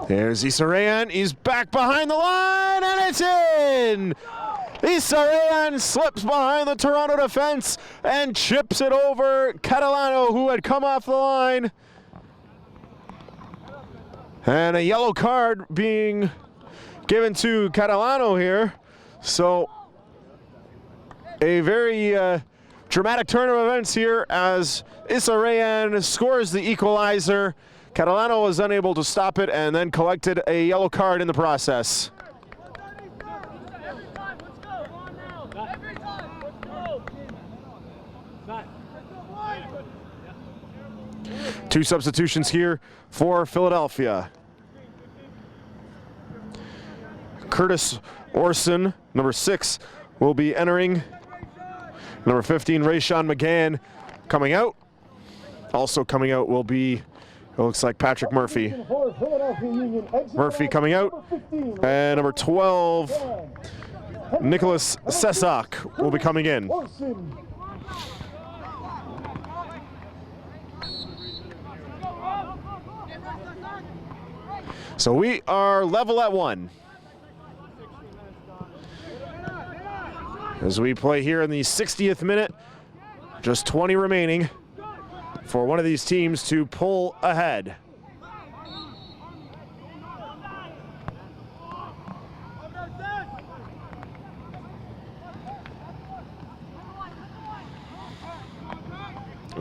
There's Isarayan, he's back behind the line, and it's in! Isarayan slips behind the Toronto defense and chips it over Catalano, who had come off the line. And a yellow card being given to Catalano here. So a very dramatic turn of events here as Isarayan scores the equalizer. Catalano was unable to stop it and then collected a yellow card in the process. Two substitutions here for Philadelphia. Curtis Orson, number 6, will be entering. Number 15, Rayshawn McGann coming out. Also coming out will be, it looks like, Patrick Murphy. Murphy coming out. And number 12, Nicholas Sesak will be coming in. So we are level at 1. As we play here in the 60th minute, just 20 remaining for one of these teams to pull ahead.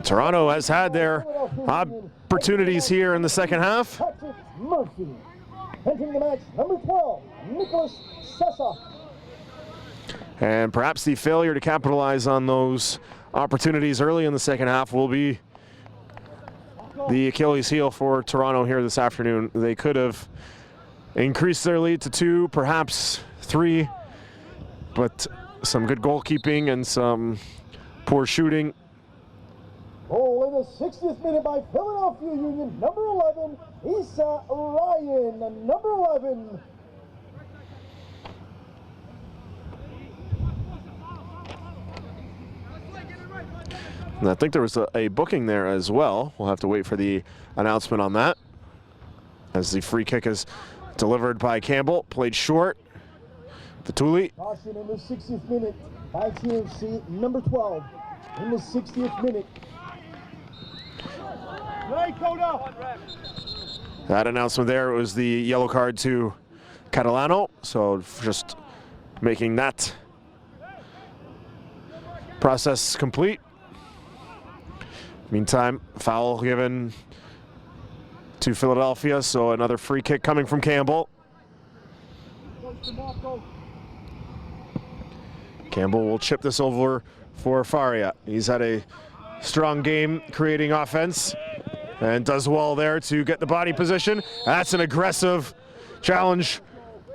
Toronto has had their opportunities here in the second half. Patrick Murphy. Entering the match, number 12, Nicholas Sessa. And perhaps the failure to capitalize on those opportunities early in the second half will be the Achilles heel for Toronto here this afternoon. They could have increased their lead to 2, perhaps 3, but some good goalkeeping and some poor shooting. Goal in the 60th minute by Philadelphia Union, number 11, Issa Ryan, number 11. And I think there was a booking there as well. We'll have to wait for the announcement on that. As the free kick is delivered by Campbell, played short. Vituli. Caution in the 60th minute by TFC, number 12, in the 60th minute. That announcement there was the yellow card to Catalano. So just making that process complete. Meantime, foul given to Philadelphia, so another free kick coming from Campbell. Campbell will chip this over for Faria. He's had a strong game creating offense and does well there to get the body position. That's an aggressive challenge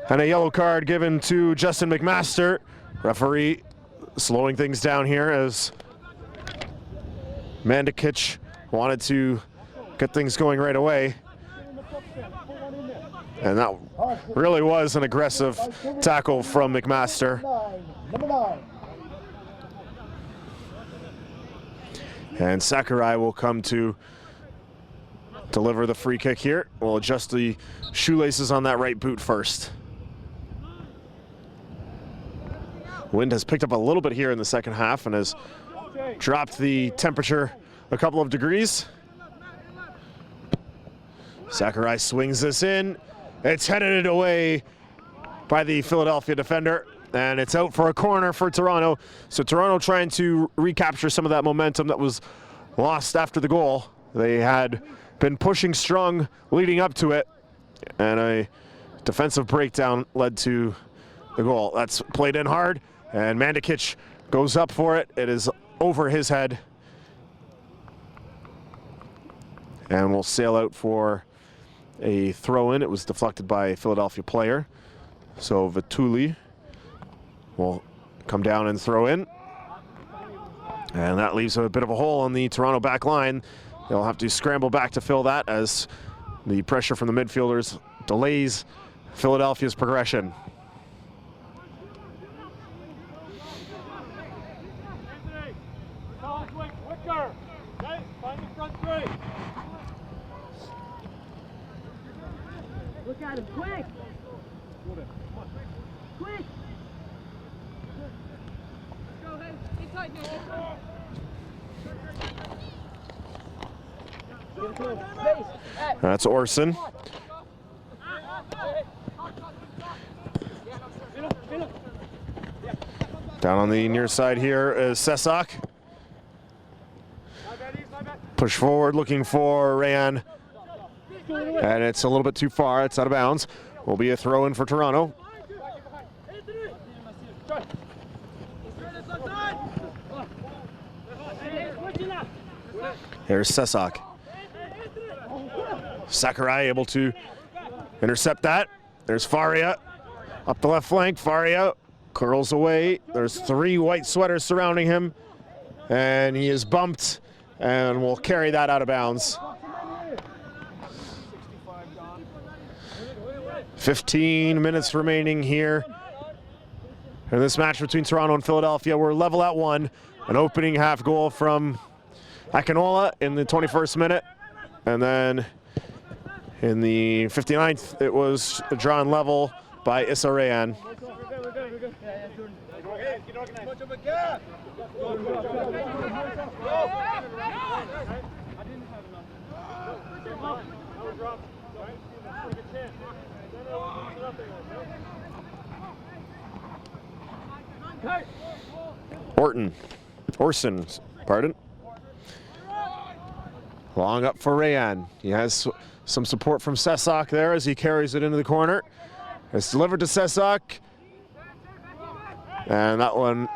and a yellow card given to Justin McMaster. Referee slowing things down here as Mandikic wanted to get things going right away. And that really was an aggressive tackle from McMaster. Number 9. And Sakurai will come to deliver the free kick here. We'll adjust the shoelaces on that right boot first. Wind has picked up a little bit here in the second half and has dropped the temperature a couple of degrees. Sakurai swings this in. It's headed away by the Philadelphia defender, and it's out for a corner for Toronto. So Toronto trying to recapture some of that momentum that was lost after the goal. They had been pushing strong leading up to it, and a defensive breakdown led to the goal. That's played in hard, and Mandikic goes up for it. It is over his head. And we'll sail out for a throw-in. It was deflected by a Philadelphia player. So Vituli will come down and throw in. And that leaves a bit of a hole on the Toronto back line. They'll have to scramble back to fill that as the pressure from the midfielders delays Philadelphia's progression. Look at him, quick! Quick! Go ahead, inside now. That's Orson. Down on the near side here is Sesak. Push forward looking for Rayan. And it's a little bit too far. It's out of bounds. Will be a throw in for Toronto. Here's Sesak. Sakurai able to intercept that. There's Faria up the left flank. Faria curls away. There's 3 white sweaters surrounding him, and he is bumped and will carry that out of bounds. 15 minutes remaining here in this match between Toronto and Philadelphia. We're level at 1. An opening half goal from Akinola in the 21st minute, and then In the 59th, it was drawn level by Issa Rayan. Orson, pardon. Long up for Rayan. He has some support from Sesak there as he carries it into the corner. It's delivered to Sesak. And that one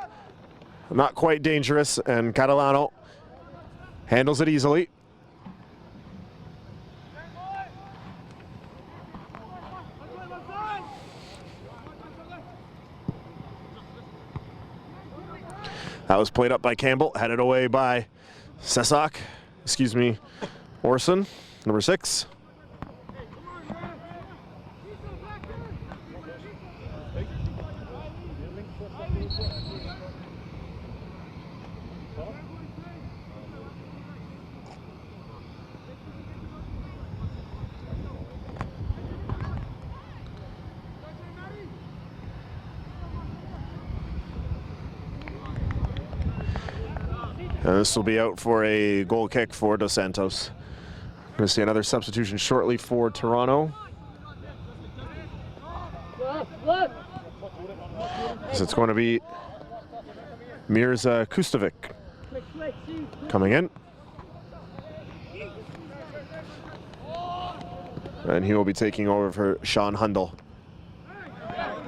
not quite dangerous, and Catalano handles it easily. That was played up by Campbell, headed away by Sesak, Orson, number 6. And this will be out for a goal kick for Dos Santos. We're going to see another substitution shortly for Toronto. So it's going to be Mirza Kustovic coming in. And he will be taking over for Sean Hundle.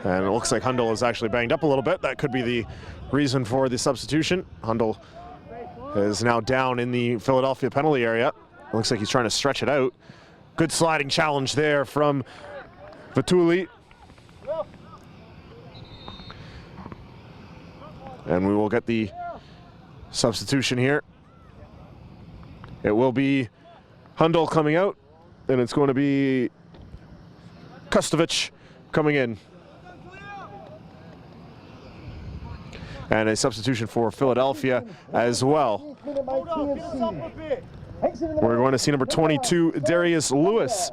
And it looks like Hundle is actually banged up a little bit. That could be the reason for the substitution. Hundle is now down in the Philadelphia penalty area. Looks like he's trying to stretch it out. Good sliding challenge there from Vituli. And we will get the substitution here. It will be Hundle coming out, and it's going to be Kustovic coming in. And a substitution for Philadelphia as well. We're going to see number 22, Darius Lewis,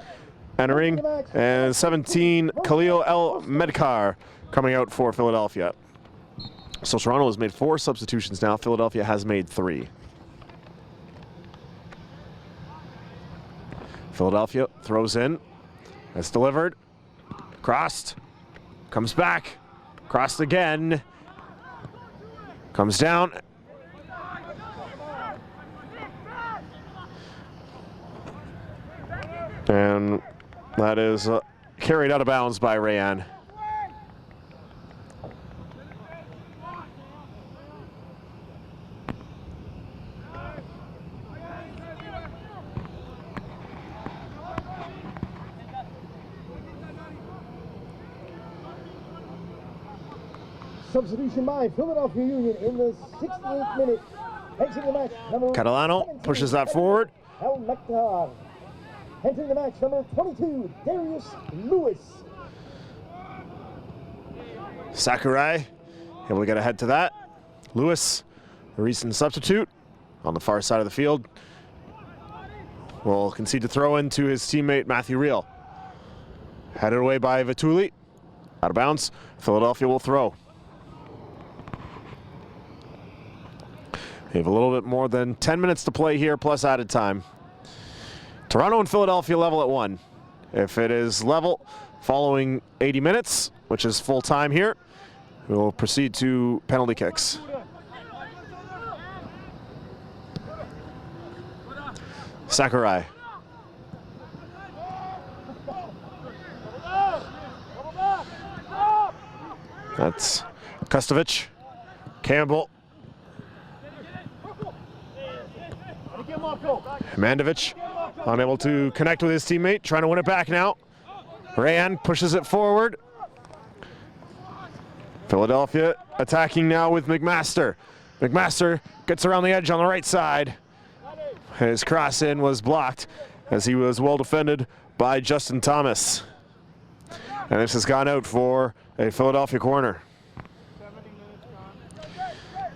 entering, and 17, Khalil El Medkar coming out for Philadelphia. So Toronto has made 4 substitutions now. Philadelphia has made 3. Philadelphia throws in. That's delivered. Crossed. Comes back. Crossed again. Comes down. And that is carried out of bounds by Rayan. Substitution by Philadelphia Union in the 68th minute. Exiting the match, number Catalano 17, pushes that forward. El Mektar. Entering the match, number 22, Darius Lewis. Sakurai able to get ahead to that. Lewis, a recent substitute on the far side of the field, will concede to throw in to his teammate Matthew Reel. Headed away by Vituli. Out of bounds. Philadelphia will throw. We have a little bit more than 10 minutes to play here, plus added time. Toronto and Philadelphia level at 1. If it is level following 80 minutes, which is full time here, we will proceed to penalty kicks. Sakurai. That's Kustovic. Campbell. Mandovic unable to connect with his teammate, trying to win it back now. Rayan pushes it forward. Philadelphia attacking now with McMaster. McMaster gets around the edge on the right side. His cross in was blocked as he was well defended by Justin Thomas. And this has gone out for a Philadelphia corner.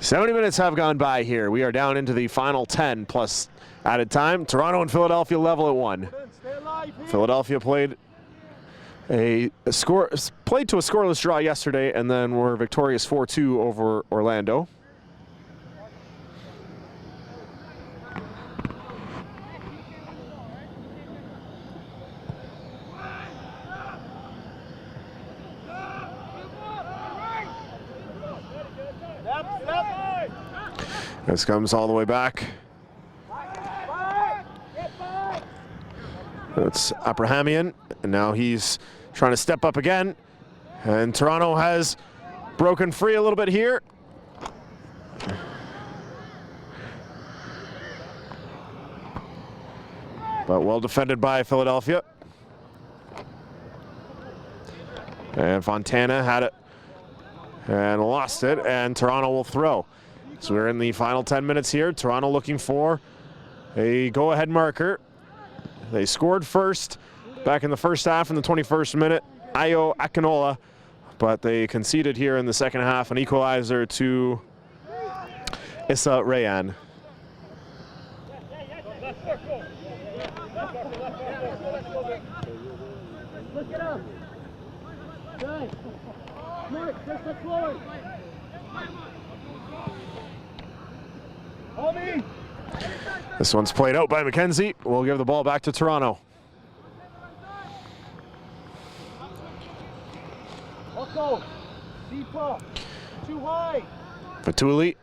70 minutes have gone by here. We are down into the final 10 plus added time. Toronto and Philadelphia level at 1. Philadelphia played to a scoreless draw yesterday and then were victorious 4-2 over Orlando. This comes all the way back. It's Abrahamian, and now he's trying to step up again. And Toronto has broken free a little bit here. But well defended by Philadelphia. And Fontana had it and lost it, and Toronto will throw. So we're in the final 10 minutes here. Toronto looking for a go-ahead marker. They scored first back in the first half in the 21st minute, Ayo Akinola, but they conceded here in the second half an equalizer to Issa Rayan. This one's played out by McKenzie. We'll give the ball back to Toronto. Too high. Fatuli,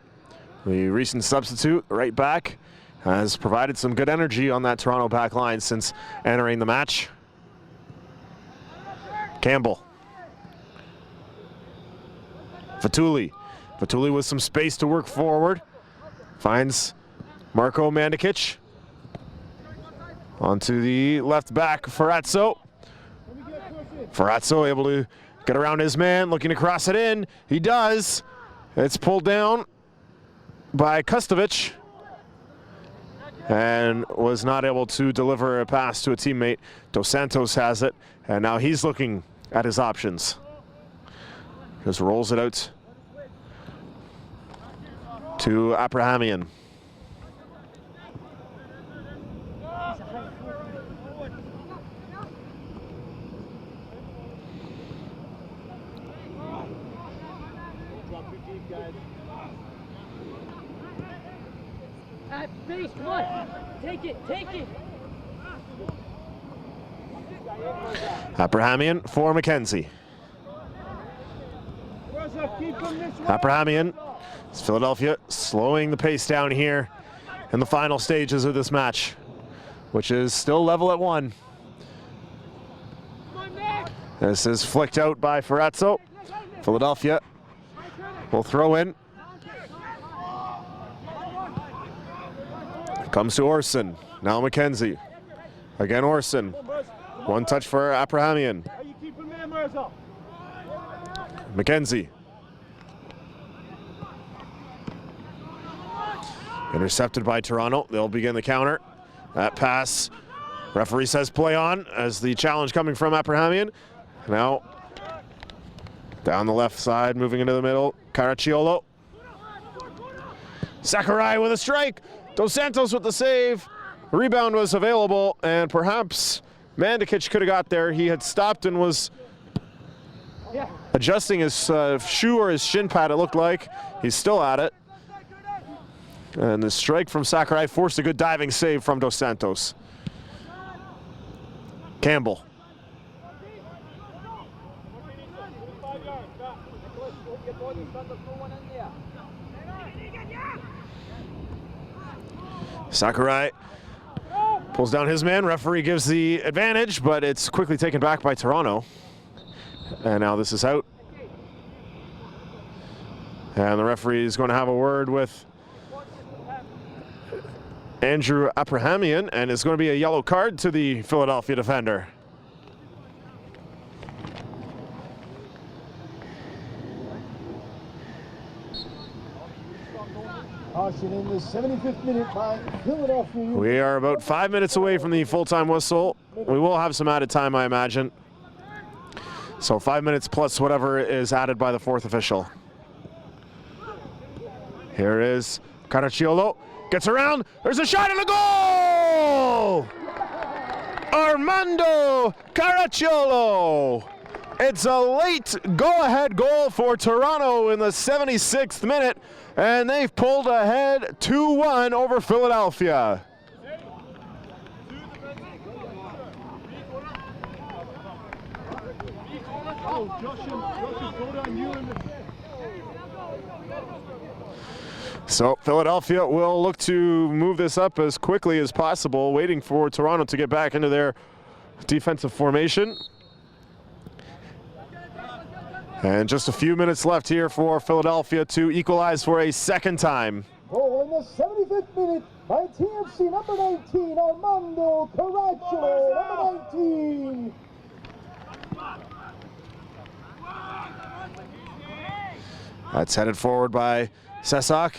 the recent substitute, right back, has provided some good energy on that Toronto back line since entering the match. Campbell. Fatuli. Fatuli with some space to work forward. Finds Marko Mandikic. Onto the left back, Ferrazzo. Ferrazzo able to get around his man, looking to cross it in. He does. It's pulled down by Kustovic and was not able to deliver a pass to a teammate. Dos Santos has it, and now he's looking at his options. Just rolls it out to Abrahamian. At base, come on. Take it, take it. Abrahamian for McKenzie. Abrahamian. It's Philadelphia slowing the pace down here in the final stages of this match, which is still level at 1. This is flicked out by Ferrazzo. Philadelphia will throw in. Comes to Orson. Now McKenzie. Again Orson. One touch for Abrahamian. McKenzie. Intercepted by Toronto. They'll begin the counter. That pass. Referee says play on as the challenge coming from Abrahamian. Now down the left side, moving into the middle. Caracciolo. Sakurai with a strike. Dos Santos with the save. The rebound was available, and perhaps Mandikic could have got there. He had stopped and was adjusting his shoe or his shin pad, it looked like. He's still at it. And the strike from Sakurai forced a good diving save from Dos Santos. Campbell. Sakurai pulls down his man. Referee gives the advantage, but it's quickly taken back by Toronto. And now this is out. And the referee is going to have a word with Andrew Abrahamian, and it's going to be a yellow card to the Philadelphia defender. Caution in the 75th minute by Philadelphia. We are about 5 minutes away from the full-time whistle. We will have some added time, I imagine. So 5 minutes plus whatever is added by the fourth official. Here is Caracciolo. Gets around. There's a shot and a goal! Armando Caracciolo. It's a late go-ahead goal for Toronto in the 76th minute, and they've pulled ahead 2-1 over Philadelphia. So Philadelphia will look to move this up as quickly as possible, waiting for Toronto to get back into their defensive formation. And just a few minutes left here for Philadelphia to equalize for a second time. Goal in the 75th minute by TFC number 19, Armando Caracciolo, number 19. That's headed forward by Sesak.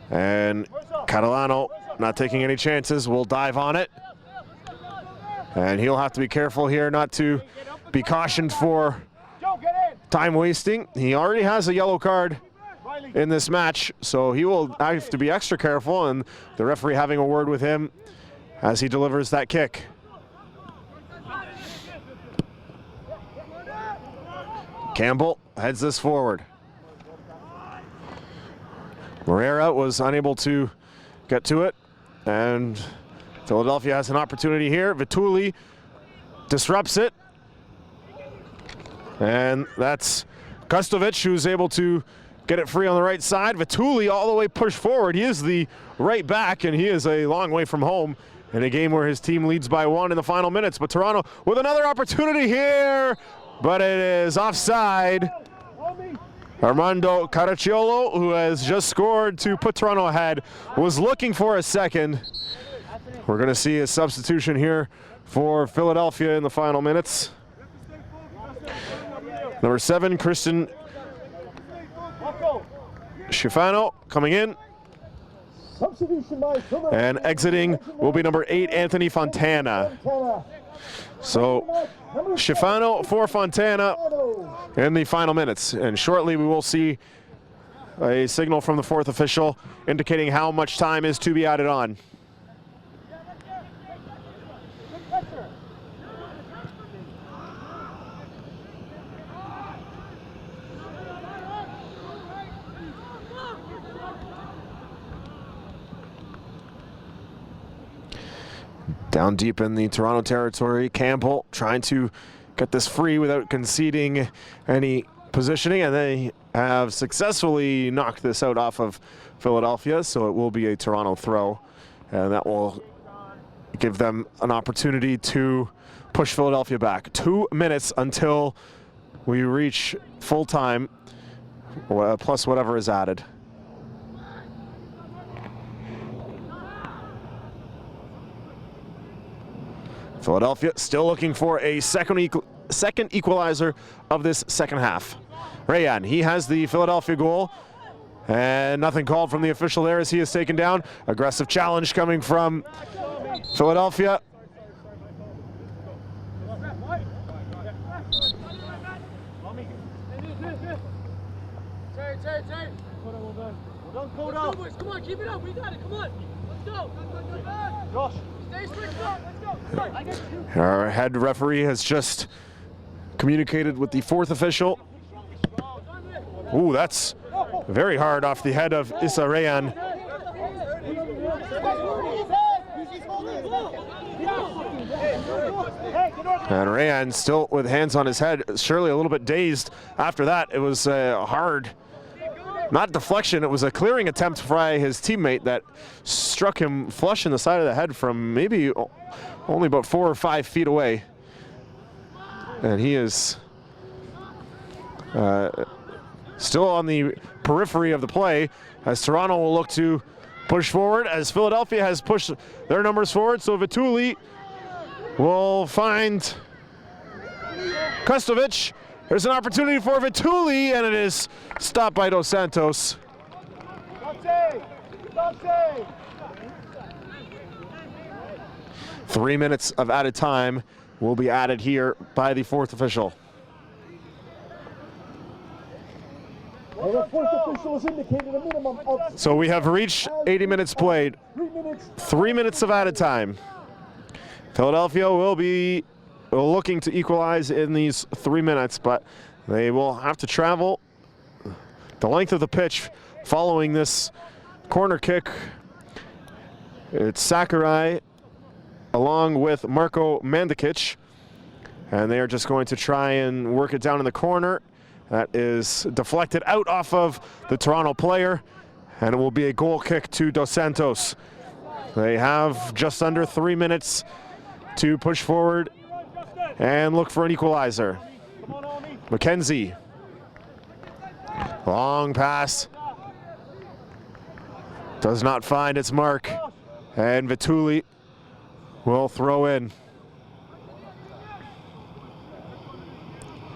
And Catalano, not taking any chances, will dive on it. And he'll have to be careful here not to be cautioned for time wasting. He already has a yellow card in this match, so he will have to be extra careful, and the referee having a word with him as he delivers that kick. Campbell heads this forward. Moreira was unable to get to it, and Philadelphia has an opportunity here. Vituli disrupts it, and that's Kustovic who's able to get it free on the right side. Vituli all the way pushed forward. He is the right back, and he is a long way from home in a game where his team leads by 1 in the final minutes. But Toronto with another opportunity here, but it is offside. Armando Caracciolo, who has just scored to put Toronto ahead, was looking for a second. We're going to see a substitution here for Philadelphia in the final minutes. Number 7, Christian Schifano coming in. And exiting will be number 8, Anthony Fontana. So Schifano for Fontana in the final minutes. And shortly we will see a signal from the 4th official indicating how much time is to be added on. Down deep in the Toronto territory, Campbell trying to get this free without conceding any positioning, and they have successfully knocked this out off of Philadelphia, so it will be a Toronto throw, and that will give them an opportunity to push Philadelphia back. 2 minutes until we reach full time, plus whatever is added. Philadelphia still looking for a second equalizer of this second half. Rayan, he has the Philadelphia goal, and nothing called from the official there as he is taken down. Aggressive challenge coming from Philadelphia. Come on, keep it up. We got it. Come on. Let's go. Josh. Stay straight. Let's go. Our head referee has just communicated with the 4th official. Ooh, that's very hard off the head of Issa Rayan. And Rayan still with hands on his head, surely a little bit dazed after that. It was a hard, not deflection, it was a clearing attempt by his teammate that struck him flush in the side of the head from maybe only about 4 or 5 feet away. And he is still on the periphery of the play as Toronto will look to push forward as Philadelphia has pushed their numbers forward. So Vituli will find Kustovic. There's an opportunity for Vituli, and it is stopped by Dos Santos. 3 minutes of added time will be added here by the 4th official. So we have reached 80 minutes played. 3 minutes of added time. Philadelphia will be looking to equalize in these 3 minutes, but they will have to travel the length of the pitch following this corner kick. It's Sakurai along with Marko Mandikic, and they are just going to try and work it down in the corner. That is deflected out off of the Toronto player, and it will be a goal kick to Dos Santos. They have just under 3 minutes to push forward and look for an equalizer. McKenzie, long pass, does not find its mark, and Vituli will throw in.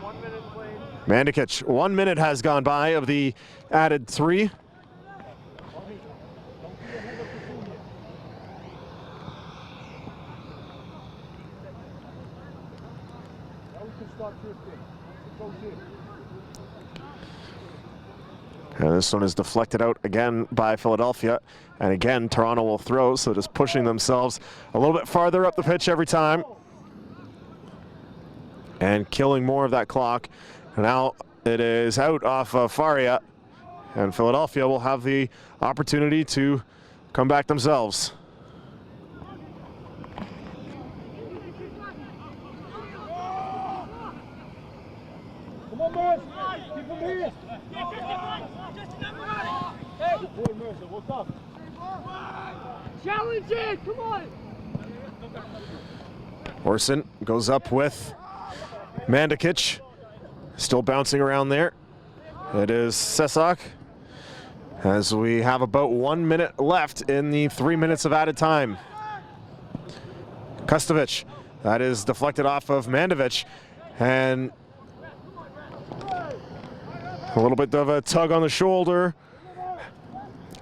1 minute played. Mandikic, 1 minute has gone by of the added 3. And this one is deflected out again by Philadelphia. And again, Toronto will throw, so just pushing themselves a little bit farther up the pitch every time. And killing more of that clock. And now it is out off of Faria. And Philadelphia will have the opportunity to come back themselves. Come on, Mercer. Keep him here. Hey, good boy, Mercer. What's up? Challenge it. Come on. Orson goes up with Mandikic. Still bouncing around there. It is Sesak. As we have about 1 minute left in the 3 minutes of added time. Kustovic, that is deflected off of Mandovic, and a little bit of a tug on the shoulder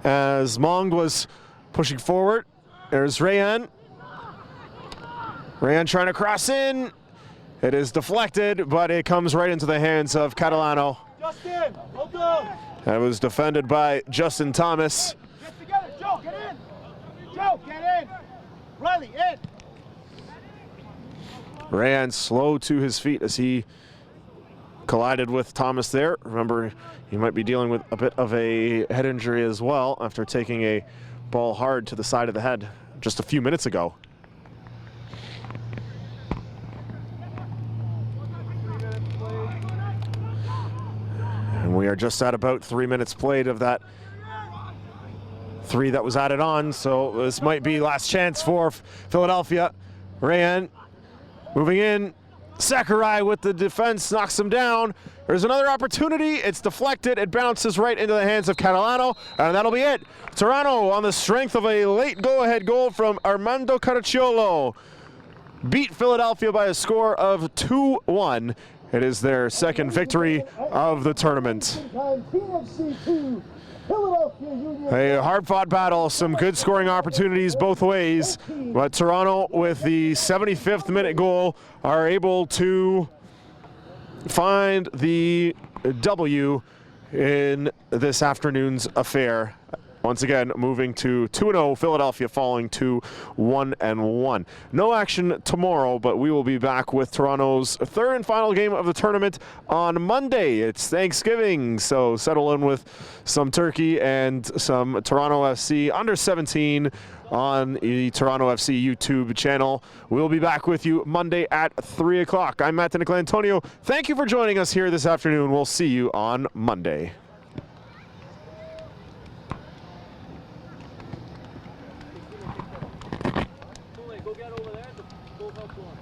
as Mong was pushing forward. There's Rayan. Rayan trying to cross in. It is deflected, but it comes right into the hands of Catalano. Justin, hold on. That was defended by Justin Thomas. Get together, Joe, get in. Joe, get in. Riley, in. Rayan slow to his feet as he collided with Thomas there. Remember, he might be dealing with a bit of a head injury as well after taking a ball hard to the side of the head just a few minutes ago. And we are just at about 3 minutes played of that 3 that was added on, so this might be last chance for Philadelphia. Rayan moving in. Sakurai with the defense knocks him down. There's another opportunity. It's deflected. It bounces right into the hands of Catalano, and that'll be it. Toronto, on the strength of a late go-ahead goal from Armando Caracciolo, beat Philadelphia by a score of 2-1. It is their second victory of the tournament. A hard-fought battle, some good scoring opportunities both ways, but Toronto, with the 75th minute goal, are able to find the W in this afternoon's affair. Once again, moving to 2-0, Philadelphia falling to 1-1. No action tomorrow, but we will be back with Toronto's third and final game of the tournament on Monday. It's Thanksgiving, so settle in with some turkey and some Toronto FC under 17 on the Toronto FC YouTube channel. We'll be back with you Monday at 3 o'clock. I'm Matt Antonio. Thank you for joining us here this afternoon. We'll see you on Monday. Go get over there. Go help one.